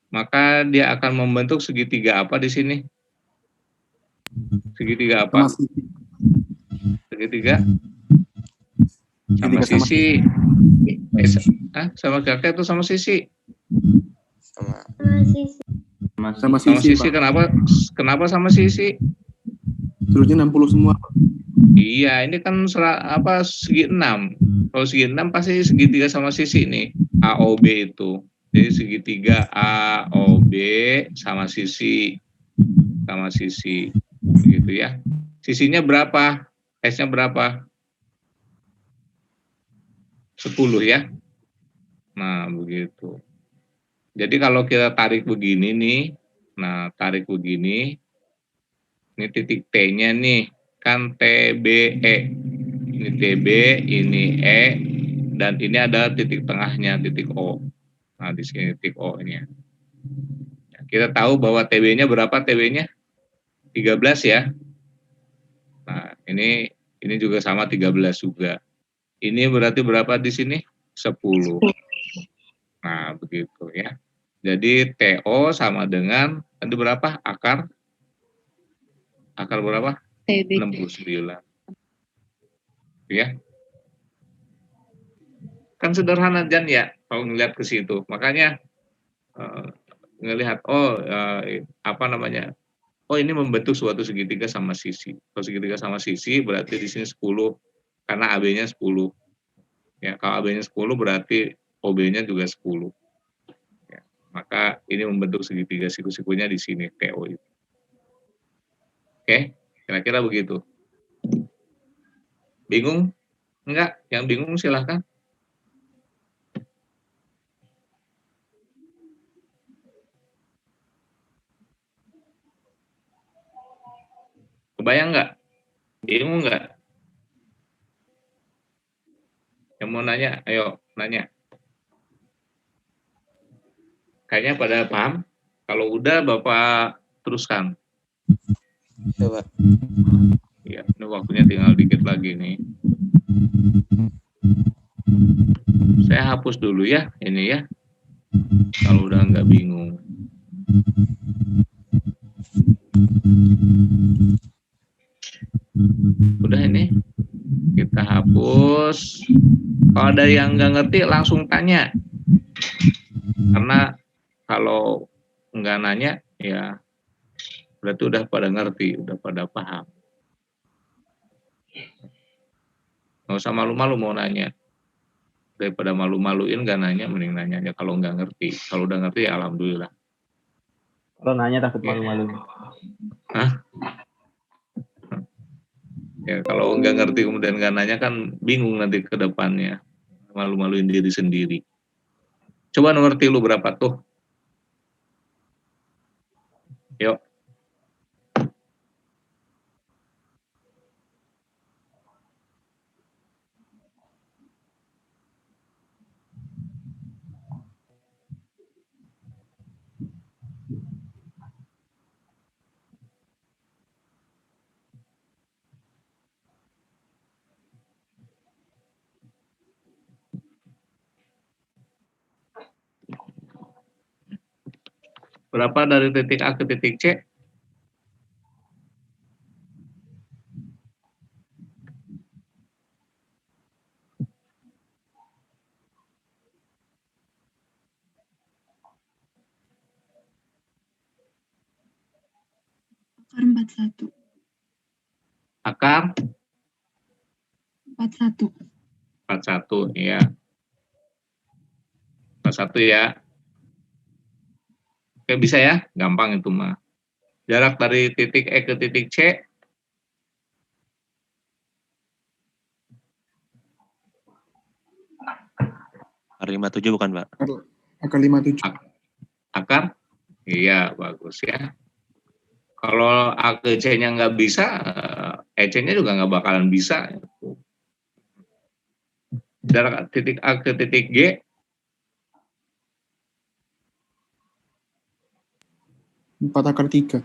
Maka dia akan membentuk segitiga apa di sini? Segitiga apa? Sama sisi. Segitiga? Sama Segitiga sama sisi. Sama kakek atau sama sisi? Sama Sama sisi, sisi, Pak. kenapa sama sisi? Terusnya 60 semua, Pak. Iya, ini kan segi 6. Kalau segi 6 pasti segitiga sama sisi nih, AOB itu. Jadi segitiga AOB sama sisi begitu ya. Sisinya berapa? S-nya berapa? 10 ya. Nah, begitu. Jadi kalau kita tarik begini nih, ini titik T-nya nih, kan TBE. Ini TB, ini E, dan ini ada titik tengahnya, titik O. Nah, di sini titik O ini ya. Kita tahu bahwa TB-nya berapa TB-nya? 13 ya. Nah, ini juga sama 13 juga. Ini berarti berapa di sini? 10. Nah, begitu ya. Jadi TO sama dengan tadi berapa? Akar berapa? TB. 69. Ya. Kan sederhana Jan ya kalau ngelihat ke situ. Makanya ngelihat ini membentuk suatu segitiga sama sisi. Kalau segitiga sama sisi berarti di sini 10 karena AB-nya 10. Ya, kalau AB-nya 10 berarti OB-nya juga 10. Ya, maka ini membentuk segitiga siku-sikunya di sini TO itu. Oke, kira-kira begitu. Bingung? Enggak? Yang bingung silahkan. Kebayang nggak? Bingung nggak? Yang mau nanya, ayo nanya. Kayaknya pada paham. Kalau udah Bapak teruskan. Coba. Ya, ini waktunya tinggal dikit lagi nih. Saya hapus dulu ya, ini ya. Kalau udah nggak bingung. Udah ini, kita hapus. Kalau ada yang nggak ngerti langsung tanya. Karena kalau nggak nanya, ya berarti udah pada ngerti, udah pada paham. Nggak usah malu-malu mau nanya. Daripada malu-maluin nggak nanya, mending nanya aja kalau nggak ngerti. Kalau udah ngerti, ya alhamdulillah. Kalau nanya takut malu-malu. Hah? Ya kalau nggak ngerti kemudian nggak nanya kan bingung nanti ke depannya. Malu-maluin diri sendiri. Coba ngerti lu berapa tuh? Yuk. Berapa dari titik A ke titik C? Akar 41. Akar 41. 41, ya. 41 ya. Oke, bisa ya? Gampang itu mah. Jarak dari titik E ke titik C, Akar 57 bukan, Pak? Akar 57. akar? Iya, bagus ya. Kalau A ke C-nya nggak bisa, EC-nya juga nggak bakalan bisa. Jarak titik A ke titik G, 4 akar 3.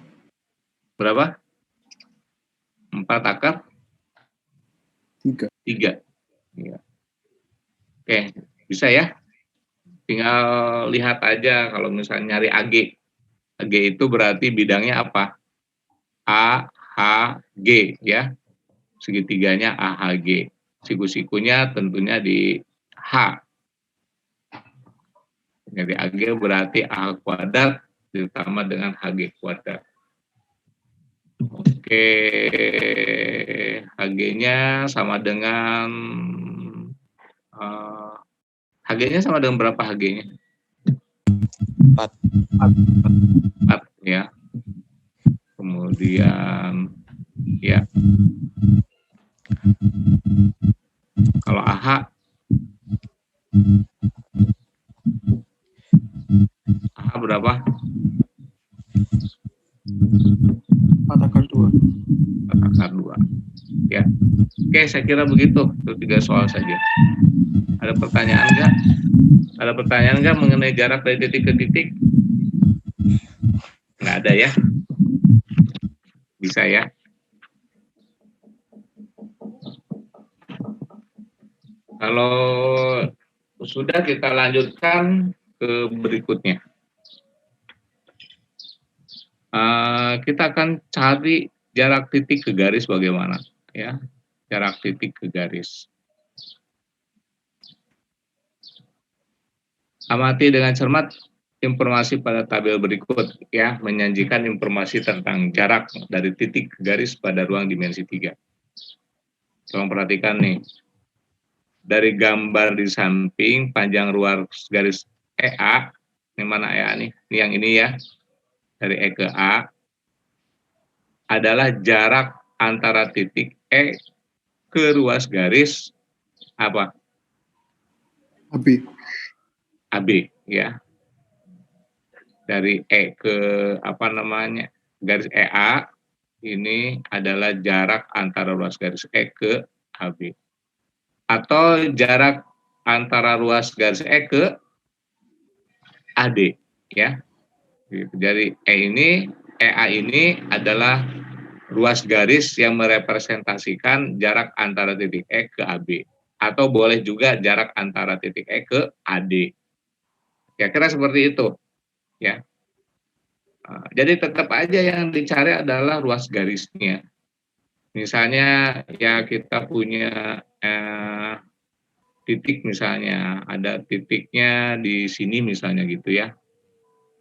berapa? 4 akar 3. 3. Ya. Oke, bisa ya? Tinggal lihat aja kalau misalnya nyari AG. AG itu berarti bidangnya apa? A, H, G ya. Segitiganya AHG. Siku-sikunya tentunya di H. Jadi AG berarti A kuadrat ditambah dengan HG kuadrat. Oke, HG-nya sama dengan HG-nya sama dengan berapa HG-nya? 4. 4 ya. Kemudian ya. Kalau AH berapa? 4 akar 2. 4 akar 2. Ya. Oke, saya kira begitu. Itu 3 soal saja. Ada pertanyaan enggak? Ada pertanyaan enggak mengenai jarak dari titik ke titik? Enggak ada ya? Bisa ya? Kalau sudah, kita lanjutkan ke berikutnya. Kita akan cari jarak titik ke garis bagaimana ya, jarak titik ke garis. Amati dengan cermat informasi pada tabel berikut ya, menyajikan informasi tentang jarak dari titik ke garis pada ruang dimensi 3. Tolong perhatikan nih, dari gambar di samping panjang ruas garis EA, ini mana EA nih? Ini yang ini ya, dari E ke A adalah jarak antara titik E ke ruas garis apa? AB. AB ya. Dari E ke apa namanya? Garis EA ini adalah jarak antara ruas garis E ke AB. Atau jarak antara ruas garis E ke AD ya. Jadi EA ini adalah ruas garis yang merepresentasikan jarak antara titik E ke AB, atau boleh juga jarak antara titik E ke AD. Kira-kira seperti itu ya. Jadi tetap aja yang dicari adalah ruas garisnya. Misalnya ya kita punya titik, misalnya ada titiknya di sini misalnya gitu ya.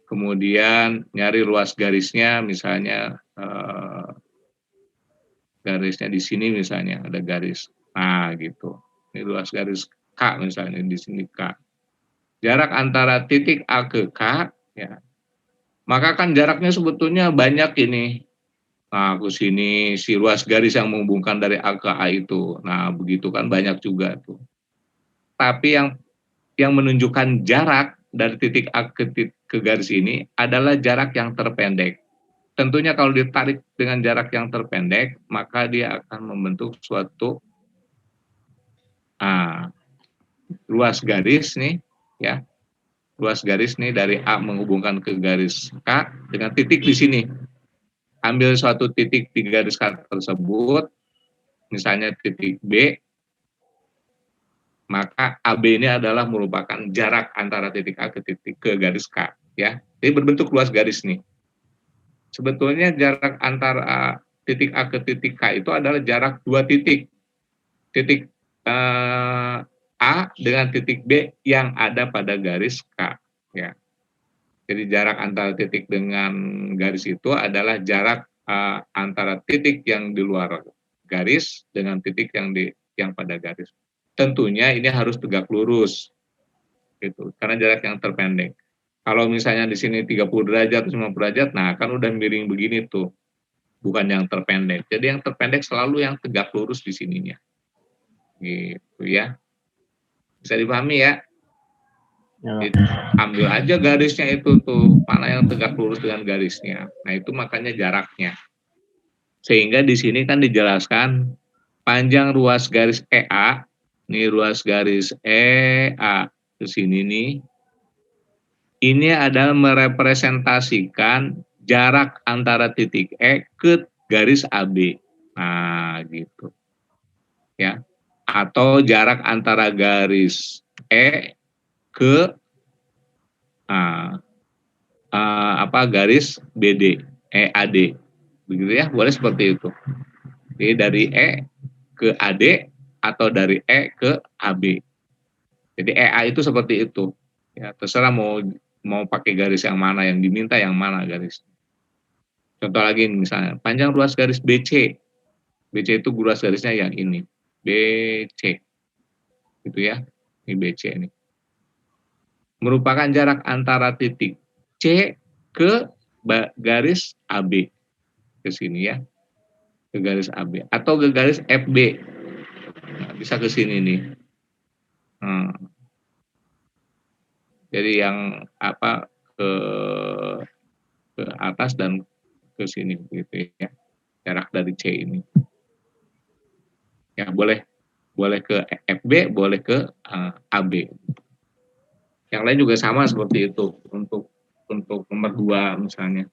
Kemudian nyari ruas garisnya, misalnya garisnya di sini misalnya ada garis. Nah, gitu. Ini ruas garis K misalnya di sini K. Jarak antara titik A ke K ya. Maka kan jaraknya sebetulnya banyak ini. Nah, ke sini si ruas garis yang menghubungkan dari A ke A itu. Nah, begitu kan banyak juga tuh. Tapi yang menunjukkan jarak dari titik A ke garis ini adalah jarak yang terpendek. Tentunya kalau ditarik dengan jarak yang terpendek, maka dia akan membentuk suatu ruas garis nih, ya. Ruas garis nih dari A menghubungkan ke garis K dengan titik di sini. Ambil suatu titik di garis K tersebut, misalnya titik B, maka AB ini adalah merupakan jarak antara titik A ke garis K, ya. Jadi berbentuk luas garis nih. Sebetulnya jarak antara titik A ke titik K itu adalah jarak dua titik. Titik A dengan titik B yang ada pada garis K. Ya. Jadi jarak antara titik dengan garis itu adalah jarak antara titik yang di luar garis dengan titik yang pada garis. Tentunya ini harus tegak lurus, gitu. Karena jarak yang terpendek. Kalau misalnya di sini 30 derajat, 50 derajat, nah kan udah miring begini tuh, bukan yang terpendek. Jadi yang terpendek selalu yang tegak lurus di sininya, gitu ya. Bisa dipahami ya? Ya, Jadi, ambil aja garisnya itu tuh, mana yang tegak lurus dengan garisnya. Nah itu makanya jaraknya. Sehingga di sini kan dijelaskan panjang ruas garis EA, ini ruas garis EA ke sini nih, ini adalah merepresentasikan jarak antara titik E ke garis AB. Nah, gitu. Ya. Atau jarak antara garis E ke garis BD, EAD. Begitu ya, boleh seperti itu. Jadi dari E ke AD atau dari E ke AB. Jadi EA itu seperti itu. Ya, terserah mau pakai garis yang mana, yang diminta yang mana garis. Contoh lagi misalnya, panjang ruas garis BC. BC itu ruas garisnya yang ini. BC. Gitu ya. Ini BC ini. Merupakan jarak antara titik C ke garis AB. Ke sini ya. Ke garis AB. Atau ke garis FB. Nah, bisa ke sini nih. Jadi yang ke atas dan ke sini gitu ya. Jarak dari C ini. Ya, boleh ke FB, boleh ke AB. Yang lain juga sama seperti itu untuk nomor 2 misalnya.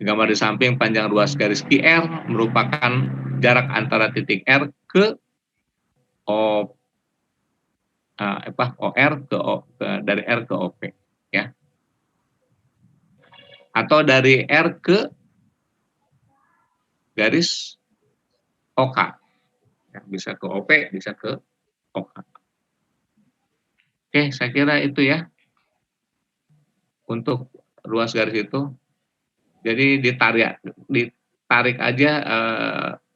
Gambar di samping panjang ruas garis QR merupakan jarak antara titik R ke OR dari R ke OP ya. Atau dari R ke garis OK. Ya, bisa ke OP, bisa ke OK. Oke, saya kira itu ya untuk ruas garis itu. Jadi ditarik aja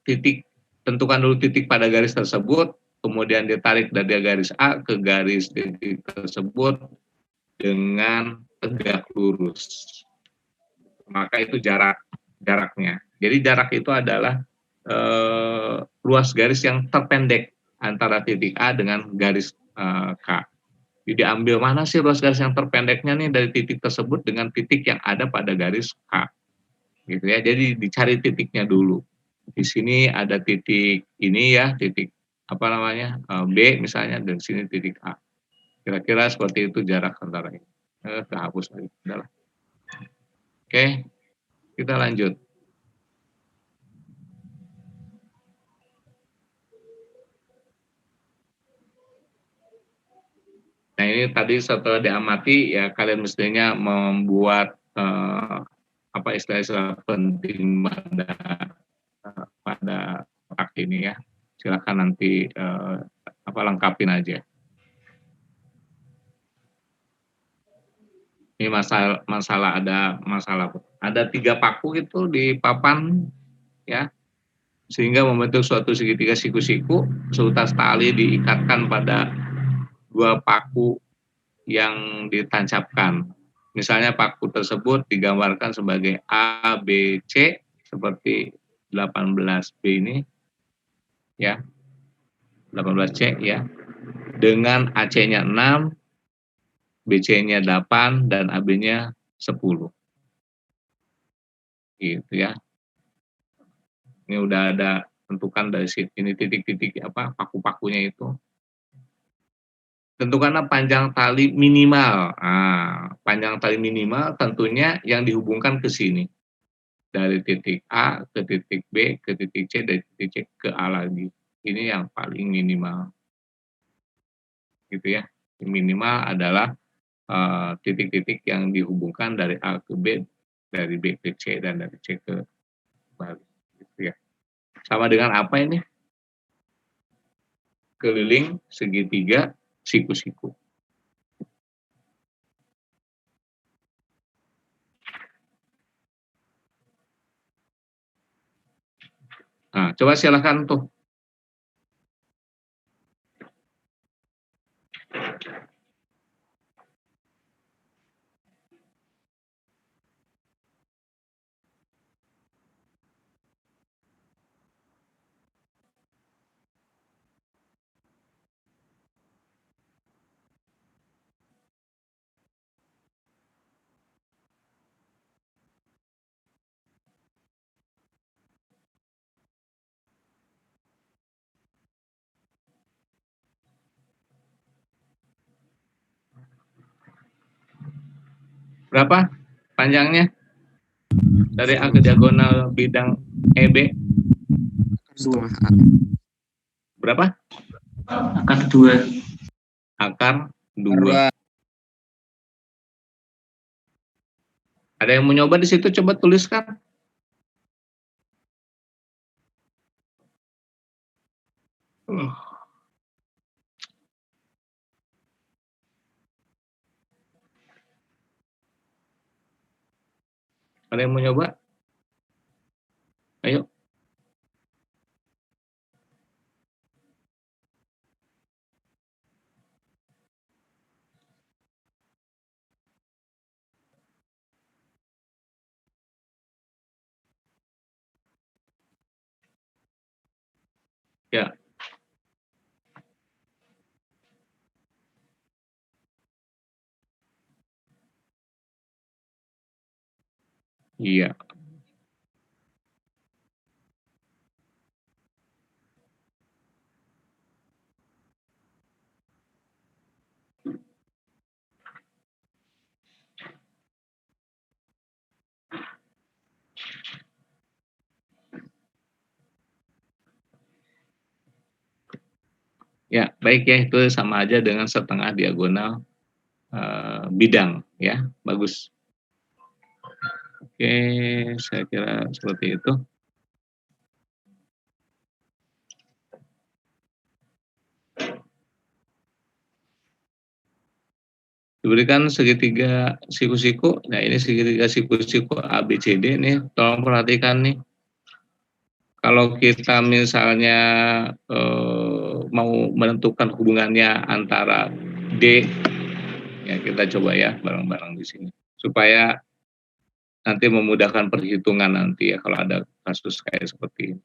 titik, tentukan dulu titik pada garis tersebut, kemudian ditarik dari garis A ke garis titik tersebut dengan tegak lurus. Maka itu jaraknya. Jadi jarak itu adalah ruas garis yang terpendek antara titik A dengan garis K. Jadi ambil mana sih ruas garis yang terpendeknya nih dari titik tersebut dengan titik yang ada pada garis K. Gitu ya. Jadi dicari titiknya dulu. Di sini ada titik ini ya, titik B misalnya, dan sini titik A. Kira-kira seperti itu jarak antara ini. Kehapus lagi. Udahlah. Oke, kita lanjut. Nah ini tadi setelah diamati ya kalian mestinya membuat istilah penting pada pak ini ya. Silakan nanti lengkapin aja. Ini masalah ada 3 paku itu di papan ya, sehingga membentuk suatu segitiga siku-siku. Seutas tali diikatkan pada 2 paku yang ditancapkan. Misalnya paku tersebut digambarkan sebagai A, B, C seperti 18B ini ya. 18C ya. Dengan AC-nya 6, BC-nya 8 dan AB-nya 10. Gitu ya. Ini udah ada tentukan dari sini, ini titik-titik paku-pakunya itu. Tentukanlah panjang tali minimal. Panjang tali minimal tentunya yang dihubungkan ke sini. Dari titik A ke titik B, ke titik C, dari titik C ke A lagi. Ini yang paling minimal. Gitu ya. Minimal adalah titik-titik yang dihubungkan dari A ke B, dari B ke C, dan dari C ke balik. Gitu ya. Sama dengan apa ini? Keliling segitiga siku-siku. Nah, coba silakan tuh. Berapa panjangnya? Dari A ke diagonal bidang EB. Dua. Berapa? Akar 2. Akar 2. Ada yang mau nyoba di situ? Coba tuliskan. Ada yang mau nyoba? Ayo. Ya. Iya. Ya, baik ya, itu sama aja dengan setengah diagonal bidang ya. Bagus. Oke, saya kira seperti itu. Diberikan segitiga siku-siku. Nah, ini segitiga siku-siku ABCD nih. Tolong perhatikan nih. Kalau kita misalnya mau menentukan hubungannya antara D, ya kita coba ya bareng-bareng di sini. Supaya nanti memudahkan perhitungan nanti ya kalau ada kasus kayak seperti ini.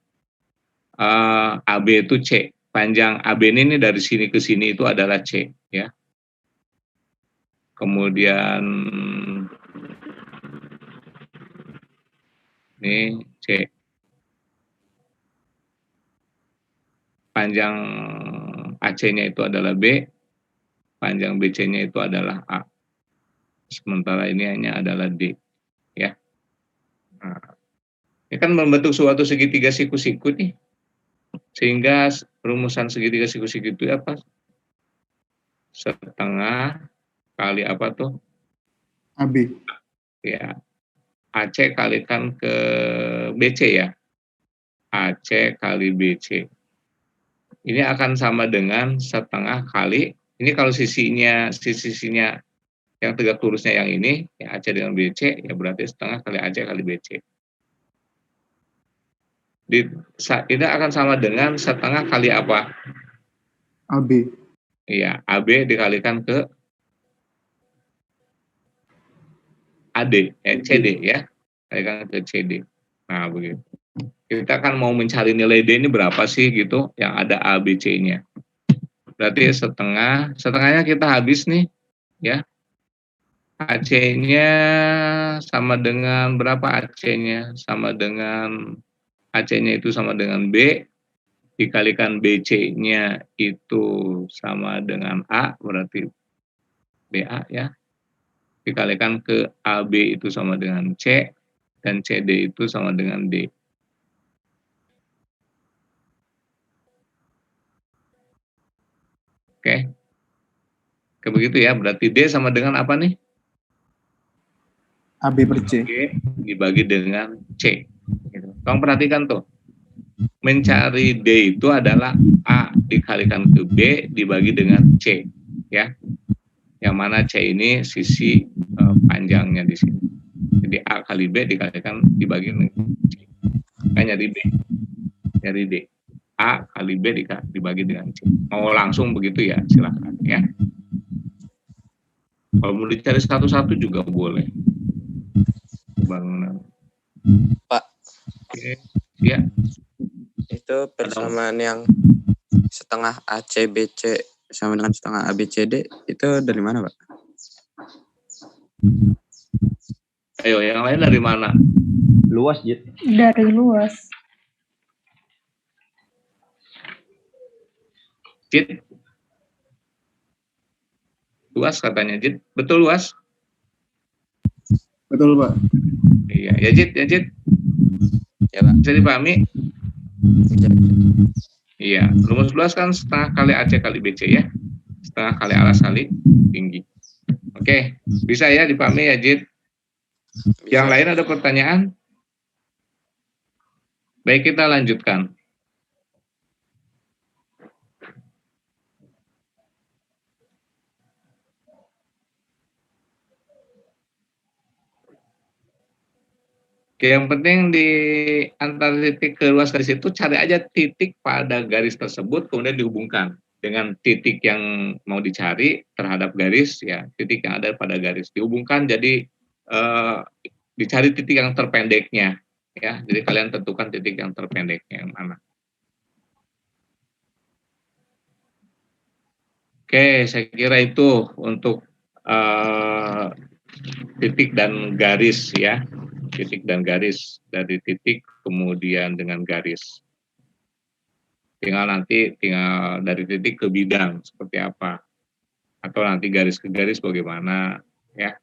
AB itu C. Panjang AB ini dari sini ke sini itu adalah C ya. Kemudian ini C. Panjang AC-nya itu adalah B, panjang BC-nya itu adalah A. Sementara ini hanya adalah D ya. Nah, ini kan membentuk suatu segitiga siku-siku nih. Sehingga rumusan segitiga siku-siku itu apa? Setengah kali apa tuh? AB. Ya, AC kalikan ke BC ya. AC kali BC. Ini akan sama dengan setengah kali, ini kalau sisinya yang tegak lurusnya yang ini, ya AC dengan BC, ya berarti setengah kali AC kali BC. Ini akan sama dengan setengah kali apa? AB. Iya, AB dikalikan ke AD, CD ya, kalikan ke CD. Nah, begitu. Kita kan mau mencari nilai D ini berapa sih gitu, yang ada A, B, C-nya. Berarti setengahnya kita habis nih, ya. AC-nya sama dengan berapa AC-nya? Sama dengan AC-nya itu sama dengan B, dikalikan BC-nya itu sama dengan A, berarti BA ya. Dikalikan ke AB itu sama dengan C, dan CD itu sama dengan D. Oke. Kayak begitu ya, berarti D sama dengan apa nih? AB per C. G dibagi dengan C. Gitu. Tolong perhatikan tuh. Mencari D itu adalah A dikalikan ke B dibagi dengan C. Ya. Yang mana C ini sisi panjangnya di sini. Jadi A kali B dikalikan dibagi dengan C. Kan nyari B. Nyari D. A kali B dibagi dengan C. Mau langsung begitu ya, silakan ya. Kalau mau dicari satu-satu juga boleh. Bangunan. Pak, Oke. Ya. itu persamaan yang setengah ACBC sama dengan setengah ABCD itu dari mana, Pak? Ayo, yang lain dari mana? Luas, Jit. Dari luas. Jit. Luas katanya, Jit. Betul luas? Betul, Pak. Iya, ya Jit, ya Jit. Ya, Pak. Bisa dipahami? Bisa. Iya, rumus luas kan setengah kali AC kali BC ya. Setengah kali alas kali tinggi. Oke, bisa ya dipahami ya Jit. Yang lain ada pertanyaan? Baik, kita lanjutkan. Oke, yang penting di antara titik ke luas garis itu cari aja titik pada garis tersebut kemudian dihubungkan dengan titik yang mau dicari terhadap garis ya, titik yang ada pada garis dihubungkan jadi dicari titik yang terpendeknya ya. Jadi kalian tentukan titik yang terpendeknya yang mana. Oke, saya kira itu untuk titik dan garis ya. Titik dan garis, dari titik kemudian dengan garis. Tinggal dari titik ke bidang seperti apa, atau nanti garis ke garis bagaimana ya.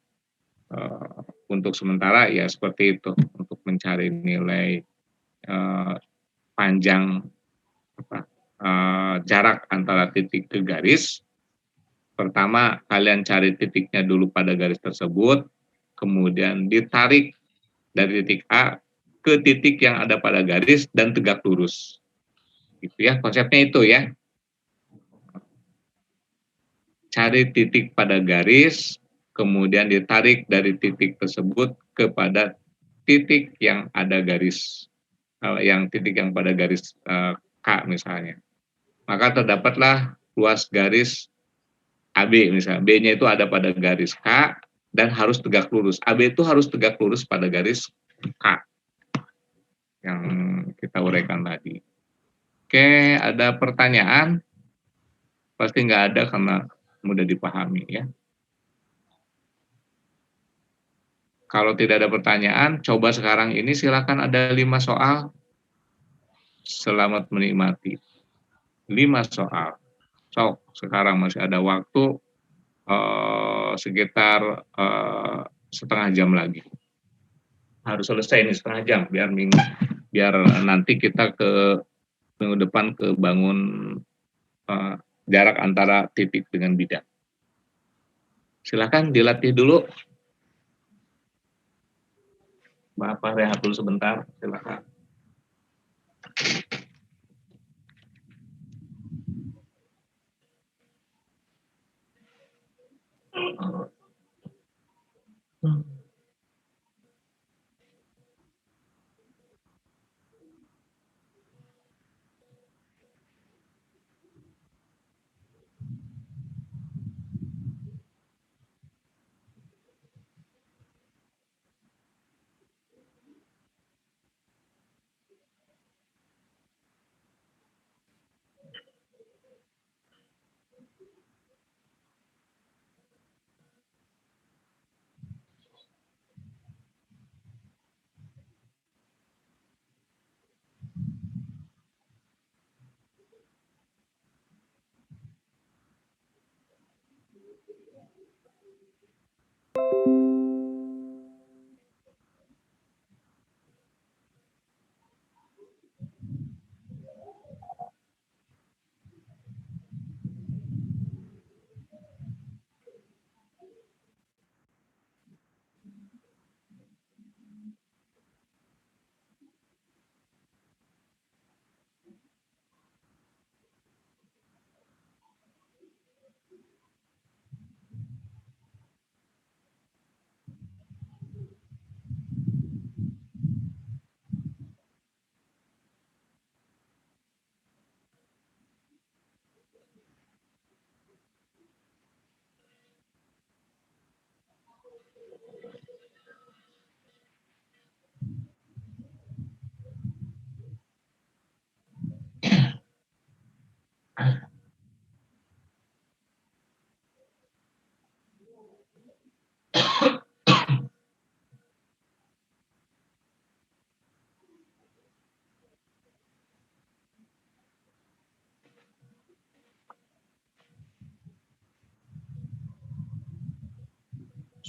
Untuk sementara ya seperti itu untuk mencari nilai panjang jarak antara titik ke garis. Pertama kalian cari titiknya dulu pada garis tersebut, kemudian ditarik dari titik A ke titik yang ada pada garis dan tegak lurus. Gitu ya, konsepnya itu ya. Cari titik pada garis, kemudian ditarik dari titik tersebut kepada titik yang ada garis, titik yang pada garis K misalnya. Maka terdapatlah ruas garis AB misalnya. B-nya itu ada pada garis K dan harus tegak lurus. AB itu harus tegak lurus pada garis K yang kita uraikan tadi. Oke, ada pertanyaan? Pasti nggak ada karena mudah dipahami ya. Kalau tidak ada pertanyaan, coba sekarang ini silakan ada 5 soal. Selamat menikmati. 5 soal. So, sekarang masih ada waktu sekitar setengah jam lagi. Harus selesai ini setengah jam biar nanti kita ke minggu depan ke bangun jarak antara titik dengan bidang. Silakan dilatih dulu. Bapak rehat dulu sebentar, silakan.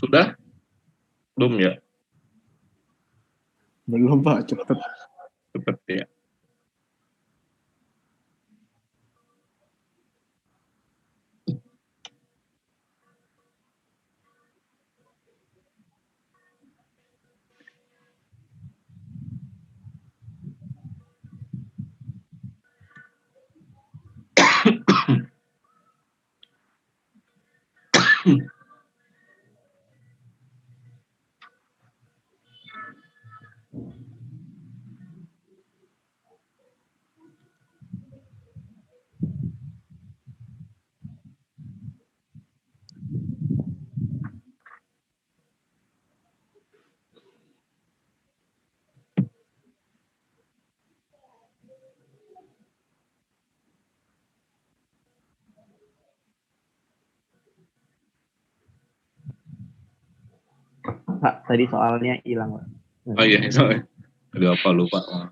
Sudah? Belum ya? Belum Pak, cepet. Cepet ya. Pak, tadi soalnya hilang, Pak. Oh iya, sorry. Aduh, apa lupa.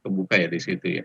Kebuka ya di situ ya.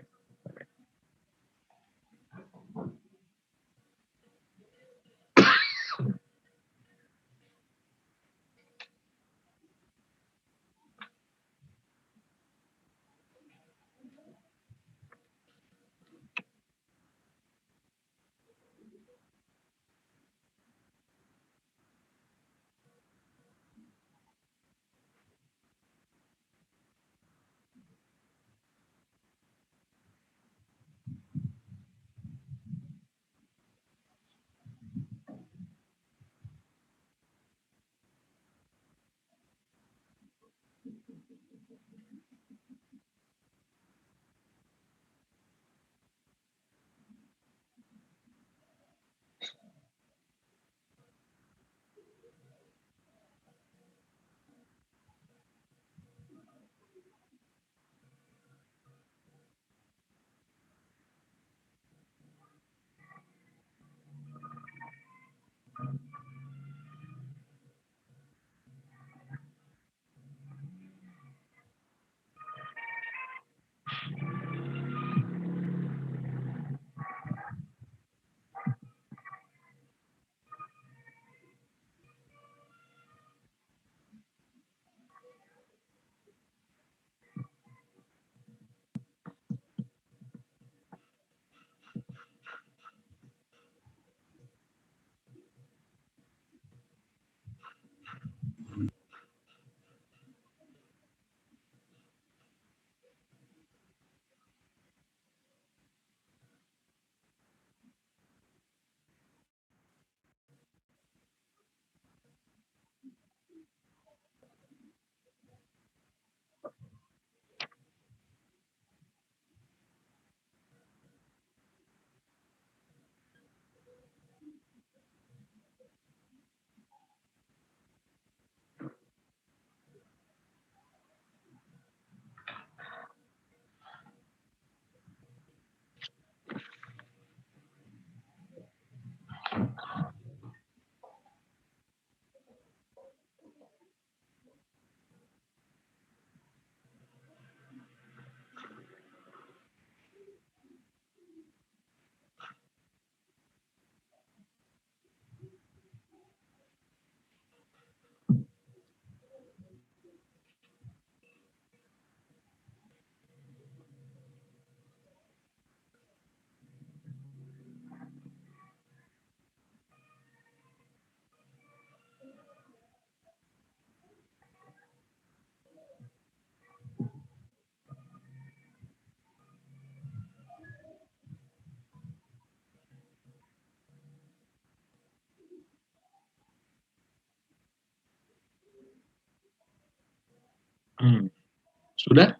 Sudah?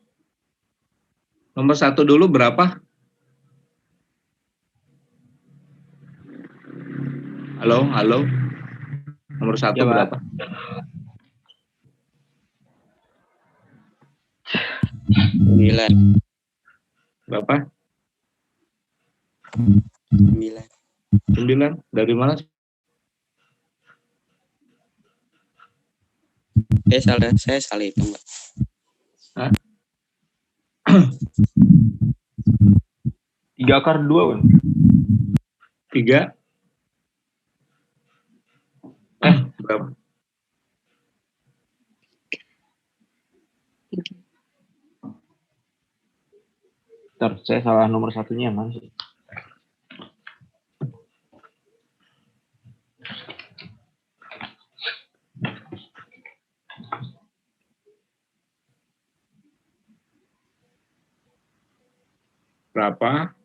Nomor 1 dulu berapa? Halo, halo. Nomor 1 Ya, Pak. berapa? Sembilan. Berapa? 9. 9. Dari mana? Saya salah itu, Mbak. Hah? 3 akar 2, Bang. 3 tetap. Ntar, saya salah nomor satunya yang mana sih? Berapa?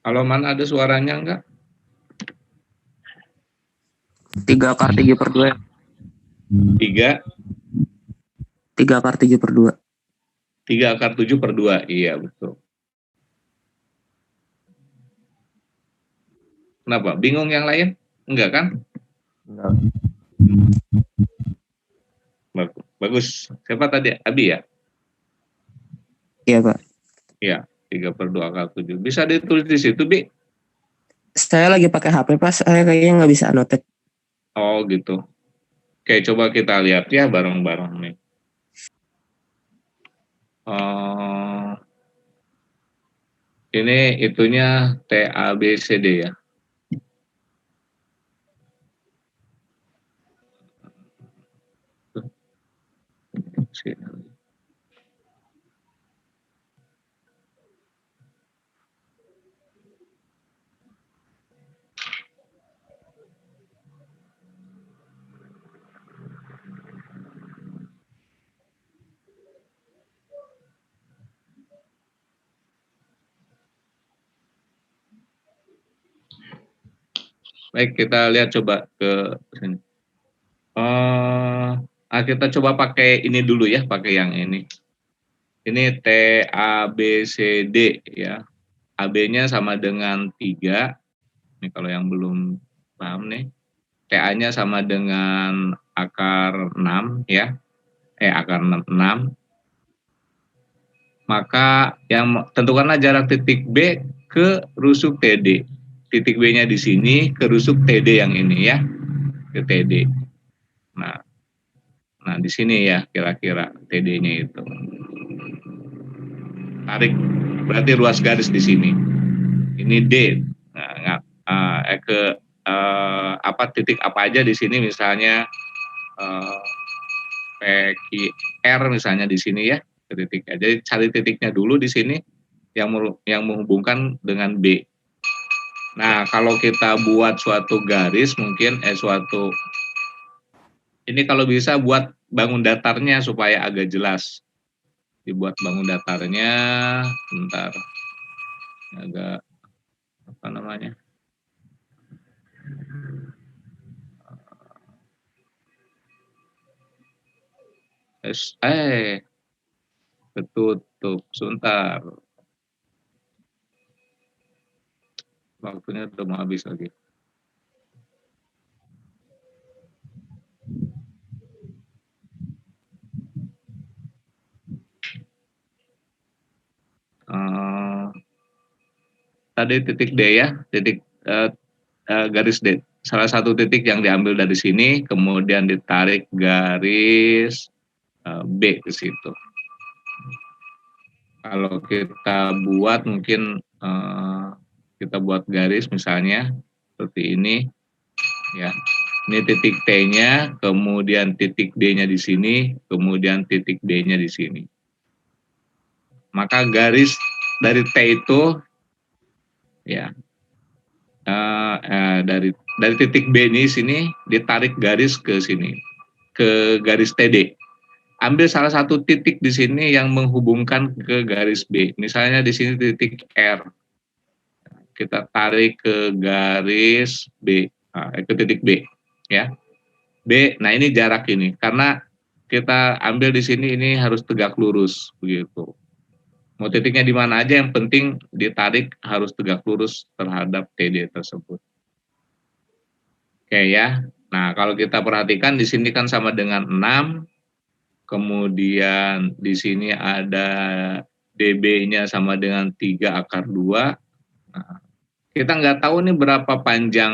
Kalau mana ada suaranya enggak? 3 akar 3/2. 3, 3 akar 7/2. 3 akar 7/2. Iya, betul. Kenapa? Bingung yang lain? Enggak kan? Enggak. Bagus. Siapa tadi? Abi ya? Iya, Pak. Iya, 3/2 akar 7. Bisa ditulis di situ, Bi? Saya lagi pakai HP, Pak. Saya kayaknya nggak bisa annotate. Oh, gitu. Oke, coba kita lihat ya bareng-bareng nih. Ini itunya TABCD ya. Baik, kita lihat coba ke sini. Kita coba pakai ini dulu ya, pakai yang ini. Ini TABCD ya. AB-nya sama dengan 3. Ini kalau yang belum paham nih. TA-nya sama dengan akar 6 ya. Akar 6. Maka yang tentukanlah jarak titik B ke rusuk TD. Titik B-nya di sini ke rusuk TD yang ini ya. Ke TD. Nah, di sini ya kira-kira TD-nya itu. Tarik, berarti ruas garis di sini. Ini D. Titik apa aja di sini misalnya PQR misalnya di sini ya, titik. Jadi cari titiknya dulu di sini yang menghubungkan dengan B. Nah, kalau kita buat suatu garis mungkin ini kalau bisa buat bangun datarnya supaya agak jelas. Dibuat bangun datarnya, bentar. Agak apa namanya? Ketutup sebentar. Waktunya udah mau habis lagi. Tadi titik D ya, titik garis D. Salah satu titik yang diambil dari sini, kemudian ditarik garis B ke situ. Kalau kita buat mungkin kita buat garis misalnya seperti ini, ya. Ini titik T-nya, kemudian titik D-nya di sini, kemudian titik D-nya di sini. Maka garis dari T itu, ya, dari titik B ini sini ditarik garis ke sini, ke garis TD. Ambil salah satu titik di sini yang menghubungkan ke garis B. Misalnya di sini titik R. Kita tarik ke garis B, ke titik B, ya. B, nah ini jarak ini. Karena kita ambil di sini ini harus tegak lurus, begitu. Mau titiknya di mana aja, yang penting ditarik harus tegak lurus terhadap TD tersebut. Oke ya. Nah, kalau kita perhatikan di sini kan sama dengan 6. Kemudian di sini ada DB-nya sama dengan 3 akar 2. Nah, kita nggak tahu nih berapa panjang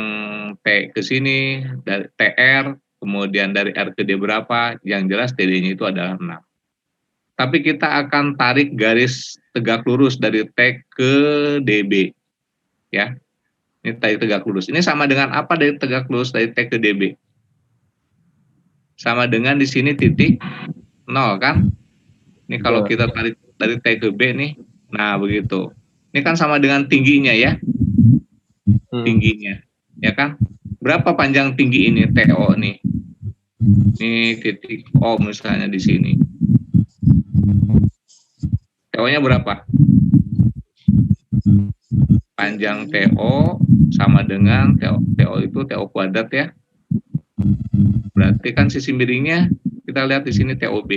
T ke sini, dari TR, kemudian dari R ke D berapa, yang jelas TD-nya itu adalah 6. Tapi kita akan tarik garis tegak lurus dari T ke DB. Ya. Ini dari tegak lurus. Ini sama dengan apa dari tegak lurus dari T ke DB? Sama dengan di sini titik 0 kan? Ini kalau kita tarik dari T ke B nih, nah begitu. Ini kan sama dengan tingginya ya, tingginya, ya kan? Berapa panjang tinggi ini TO nih? Ini titik O misalnya di sini. TO-nya berapa? Panjang TO sama dengan TO itu TO kuadrat ya. Berarti kan sisi miringnya kita lihat di sini TOB.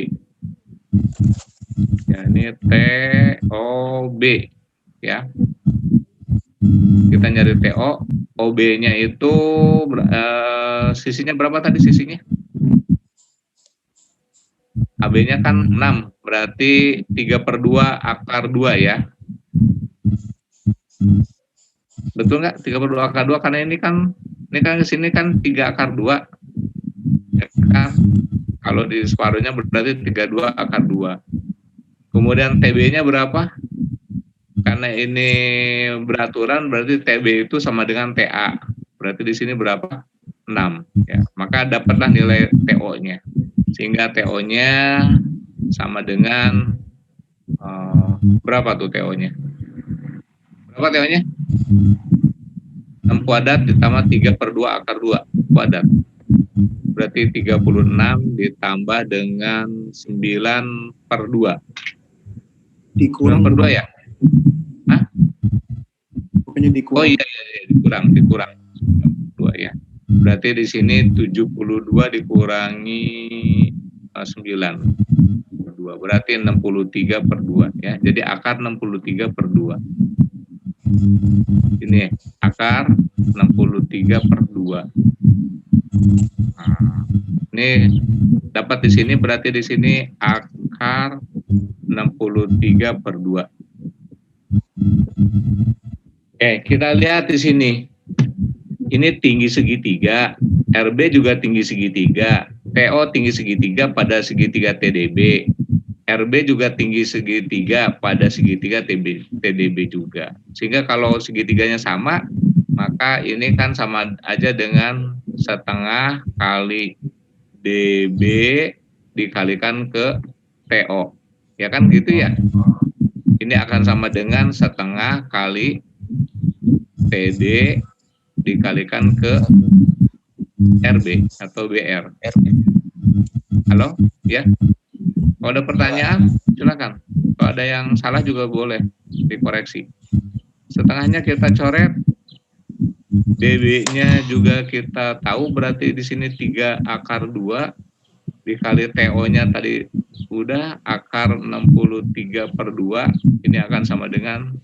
Ya, ini TOB ya. Kita nyari TO, OB-nya itu sisinya berapa tadi sisinya? AB-nya kan 6, berarti 3/2 akar 2 ya. Betul nggak? 3/2 akar 2 karena ini kan ke sini kan 3 akar 2. Ya kan? Kalau di separuhnya berarti 32 akar 2. Kemudian TB-nya berapa? Karena ini beraturan berarti TB itu sama dengan TA. Berarti di sini berapa? 6 ya. Maka dapatlah nilai TO-nya. Sehingga TO-nya sama dengan berapa tuh TO-nya? Berapa TO-nya? 6 kuadrat ditambah 3/2 akar 2 kuadrat. Berarti 36 ditambah dengan 9/2. Dikurang 9/2 ya? Hah? Pokoknya dikurang. Oh iya, dikurang 2 ya. Berarti di sini 72 dikurangi 9/2. Berarti 63/2 ya. Jadi akar 63/2. Ini akar 63/2. Nah, ini dapat di sini berarti di sini akar 63/2. Oke, kita lihat di sini. Ini tinggi segitiga, RB juga tinggi segitiga, TO tinggi segitiga pada segitiga TDB, RB juga tinggi segitiga pada segitiga TDB juga. Sehingga kalau segitiganya sama, maka ini kan sama aja dengan setengah kali DB dikalikan ke TO. Ya kan gitu ya? Ini akan sama dengan setengah kali TD dikalikan ke RB atau BR. Halo? Ya? Kalau ada pertanyaan, silakan. Kalau ada yang salah juga boleh dikoreksi. Setengahnya kita coret, DB-nya juga kita tahu berarti di sini 3 akar 2 dikali TO-nya tadi udah akar 63/2, ini akan sama dengan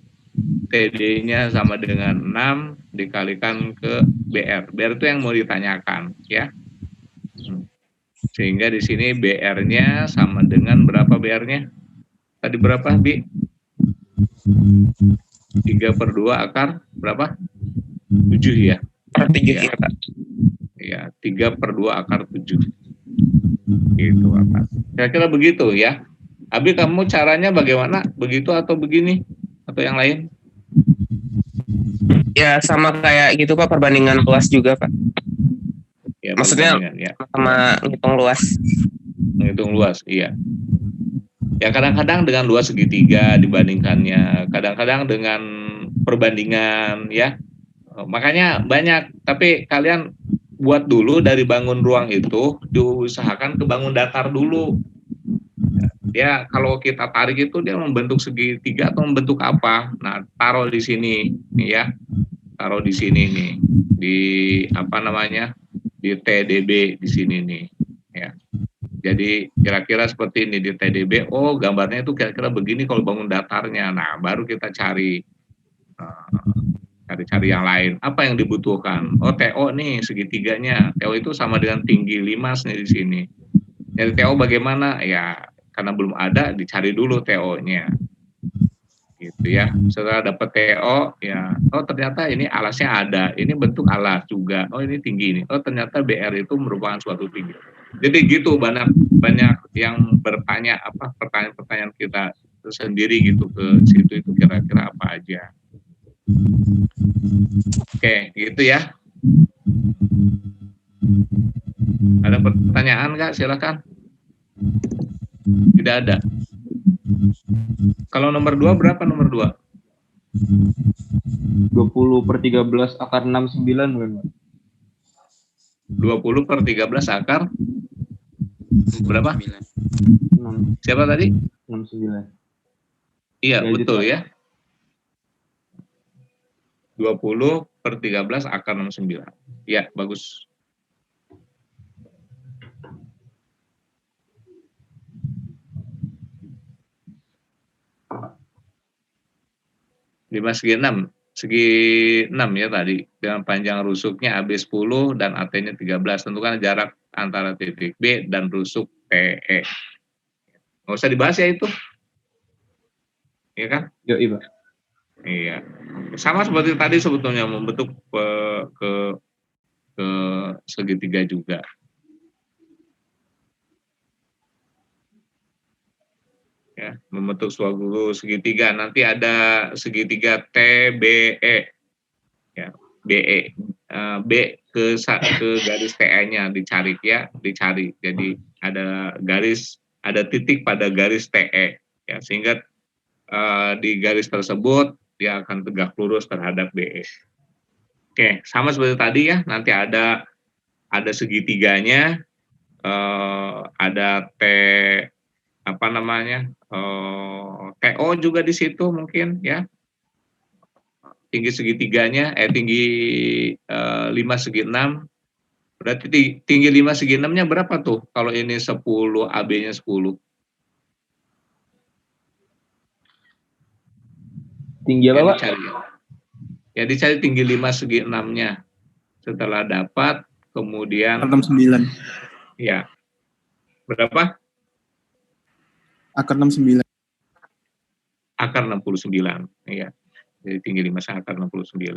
TD-nya sama dengan 6 dikalikan ke BR. BR itu yang mau ditanyakan ya. Sehingga di sini BR-nya sama dengan berapa BR-nya? Tadi berapa, Bi? 3/2 akar berapa? 7 ya. Per 7 ya, Pak. Ya, 3/2 akar 7. Gitu, Pak. Kira-kira begitu ya. Abi, kamu caranya bagaimana? Begitu atau begini? Atau yang lain? Ya sama kayak gitu Pak, perbandingan luas juga Pak. Ya, Maksudnya ya. sama ngitung luas. Menghitung luas, iya. Ya kadang-kadang dengan luas segitiga dibandingkannya, kadang-kadang dengan perbandingan ya. Makanya banyak, tapi kalian buat dulu dari bangun ruang itu diusahakan ke bangun datar dulu. Ya kalau kita tarik itu dia membentuk segitiga atau membentuk apa? Nah taruh di sini nih ya, taruh di sini nih, di apa namanya, di TDB di sini nih ya. Jadi kira-kira seperti ini di TDB. Oh gambarnya itu kira-kira begini kalau bangun datarnya. Nah baru kita cari cari yang lain. Apa yang dibutuhkan? Oh TO nih segitiganya. TO itu sama dengan tinggi limas nih di sini. Dari TO bagaimana? Ya karena belum ada, dicari dulu TO-nya. Gitu ya. Setelah dapat TO, ya, oh ternyata ini alasnya ada. Ini bentuk alas juga. Oh ini tinggi ini. Oh ternyata BR itu merupakan suatu tinggi. Jadi gitu banyak yang bertanya apa pertanyaan-pertanyaan kita sendiri gitu ke situ itu kira-kira apa aja. Oke, gitu ya. Ada pertanyaan Kak? Silakan. Tidak ada. Kalau nomor 2 berapa nomor 2? 20/13 akar 69 bukan, Pak? 20/13 akar berapa? 6, Siapa tadi? 69. Iya, Ya, betul gitu. ya. 20/13 akar 69. Ya, bagus. Lima segi 6 ya tadi, dengan panjang rusuknya AB 10 dan AT-nya 13. Tentukan jarak antara titik B dan rusuk TE. Nggak usah dibahas ya itu. Iya kan? Yoi, Pak. Iya. Sama seperti tadi sebetulnya membentuk ke segitiga juga. Ya, membentuk suatu segitiga. Nanti ada segitiga TBE. Ya, BE. B ke garis TE-nya dicari ya, dicari. Jadi ada garis, ada titik pada garis TE ya, sehingga di garis tersebut dia akan tegak lurus terhadap BE. Oke, sama seperti tadi ya, nanti ada segitiganya, ada T apa namanya, TO juga di situ mungkin ya, tinggi segitiganya, tinggi 5 segi 6, berarti tinggi 5 segi 6-nya berapa tuh? Kalau ini 10, AB-nya 10. Tinggi apa, Pak? Dicari ya. Ya dicari tinggi 5 segi 6-nya. Setelah dapat, kemudian 69. ya. Berapa? Akar 69. Akar 69. Iya. Jadi tinggi 5 akar 69.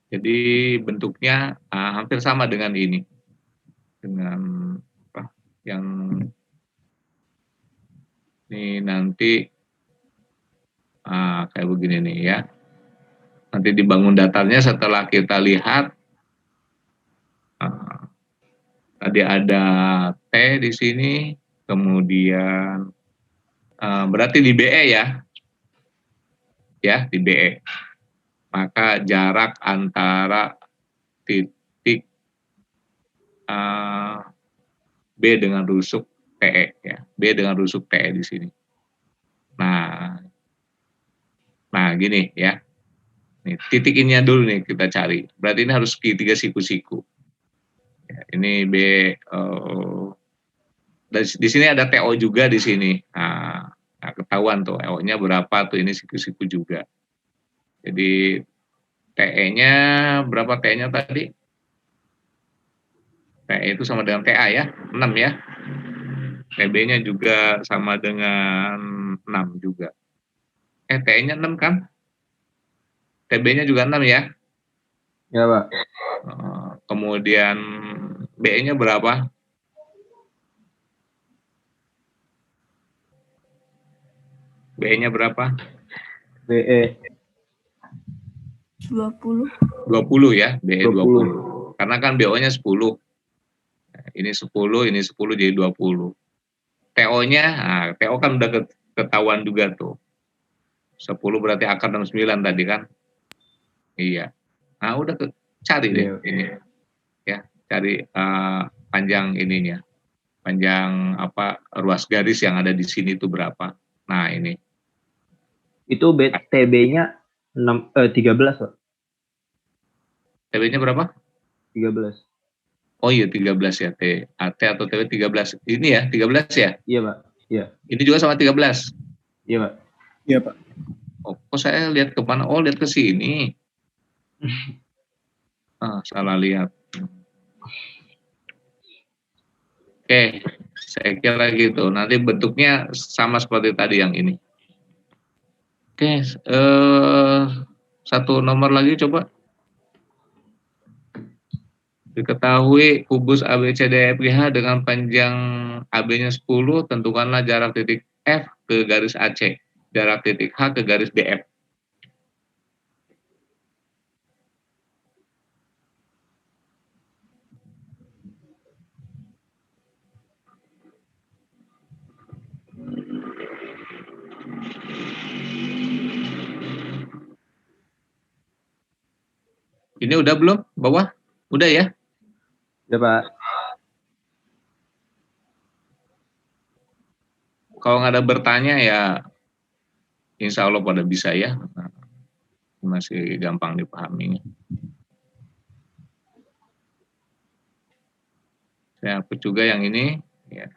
Jadi bentuknya hampir sama dengan ini. Dengan apa? Yang ini nanti kayak begini nih ya. Nanti dibangun datarnya setelah kita lihat tadi ada T di sini, kemudian berarti di BE ya di BE. Maka jarak antara titik B dengan rusuk TE ya, B dengan rusuk TE di sini. Nah gini ya. Nih, titik ininya dulu nih kita cari. Berarti ini harus segitiga siku-siku. Ya, ini B. Di sini ada TO juga di sini. Nah, ketahuan tuh TO-nya berapa tuh, ini siku-siku juga. Jadi TE-nya berapa TE-nya tadi? TE itu sama dengan TA ya, 6 ya. TB-nya juga sama dengan 6 juga. TE-nya 6 kan? TB-nya juga 6 ya. Ya, Pak. Kemudian BE-nya berapa? BE-nya berapa? BE 20. 20 ya, BE 20. Karena kan BO-nya 10. Ini 10, ini 10 jadi 20. TO-nya, TO kan udah ketahuan juga tuh. 10 berarti akar 69 tadi kan? Iya. Nah, udah cari deh ini. Ya, cari panjang ininya. Panjang ruas garis yang ada di sini itu berapa. Nah, ini. Itu TB-nya 13, Pak. TB-nya berapa? 13. Oh iya 13 ya, AT atau TB 13. Ini ya, 13 ya? Iya, Pak. Iya. Ini juga sama 13. Iya, Pak. Iya, Pak. Oh, kok saya lihat ke mana? Oh, lihat ke sini. Salah lihat. Oke, saya kira gitu. Nanti bentuknya sama seperti tadi yang ini. Oke, satu nomor lagi coba. Diketahui kubus ABCDEFGH dengan panjang AB-nya 10, tentukanlah jarak titik F ke garis AC, jarak titik H ke garis DF. Ini udah belum? Bawah? Udah ya? Udah, Pak. Kalau nggak ada bertanya ya insya Allah pada bisa ya. Masih gampang dipahami. Saya hapus juga yang ini. Ya.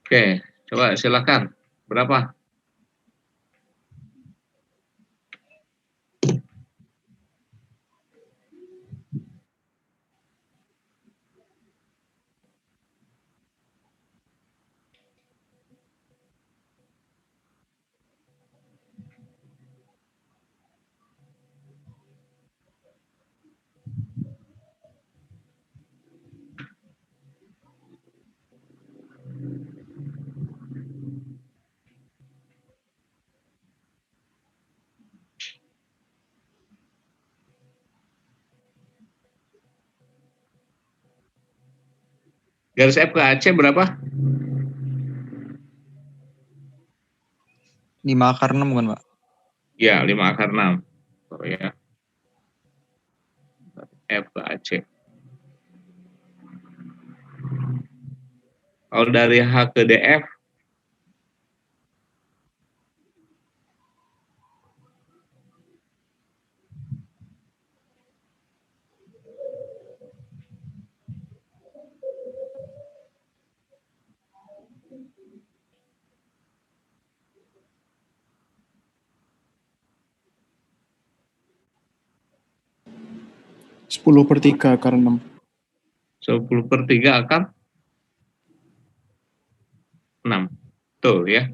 Oke, coba silakan. Berapa? Garis F ke AC berapa? 5/6 bukan, Pak? Ya, 5/6. Oh, ya. F ke AC. Kalau dari H ke DF, Sepuluh per 3 akar 6. 10/3 akar 6. Tuh ya.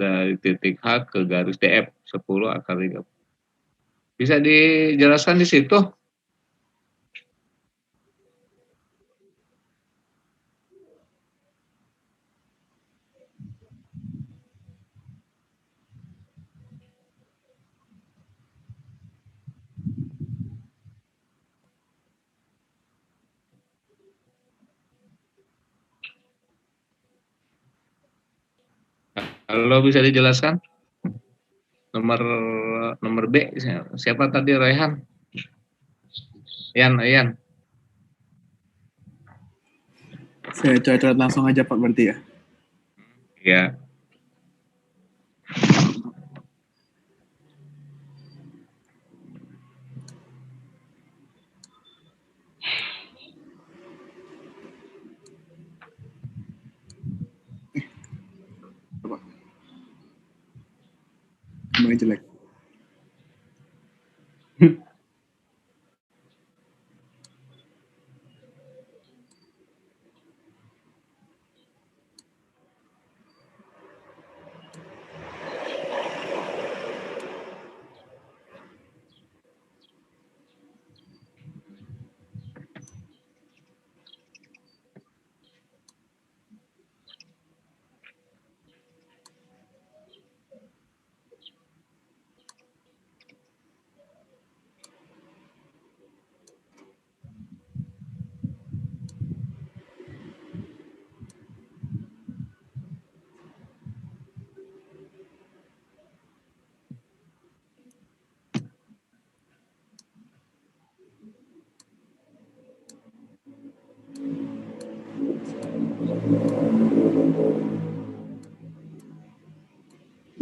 Dari titik H ke garis DF, 10 akar 3. Bisa dijelaskan di situ? Kalau bisa dijelaskan? Nomor B, siapa tadi? Rehan? Ian. Saya catat langsung aja Pak berarti ya. Ya. Mulai jelek.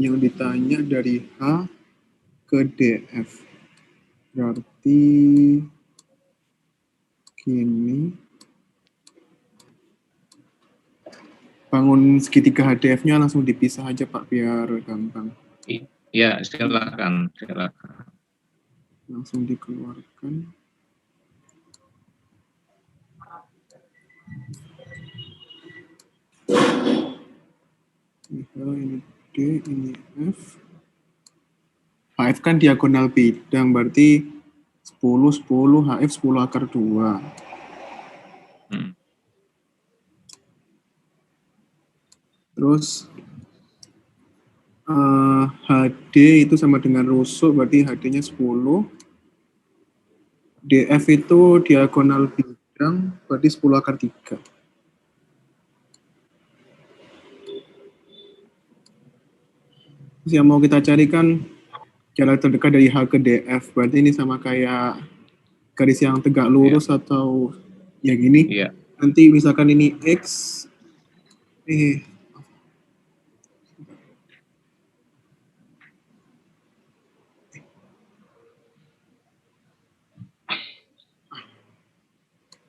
Yang ditanya dari H ke DF. Berarti gini. Bangun segitiga HDF-nya langsung dipisah aja Pak biar gampang. Ya, silakan. Langsung dikeluarkan. Ini H, ini D, ini F. HF kan diagonal bidang, berarti 10, HF 10 akar 2. Terus HD itu sama dengan rusuk, berarti HD-nya 10. DF itu diagonal bidang, berarti 10 akar 3. Terus yang mau kita cari kan jarak terdekat dari H ke DF. Berarti ini sama kayak garis yang tegak lurus atau yang ini. Iya. Nanti misalkan ini X, ini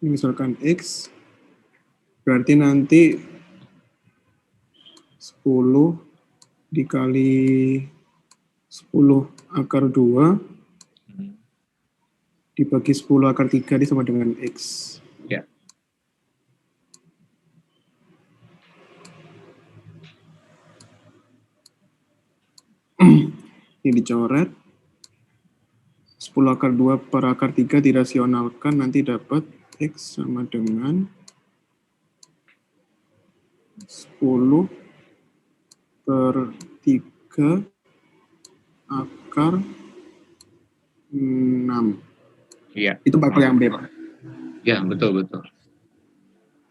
misalkan X, berarti nanti 10 dikali 10 akar 2 dibagi 10 akar 3 ini sama dengan X. Ya. Ini dicoret. 10 akar 2 per akar 3 dirasionalkan, nanti dapat X sama dengan 10 per 3 akar 6. Iya. Itu bakal yang B, Pak. Ya, betul.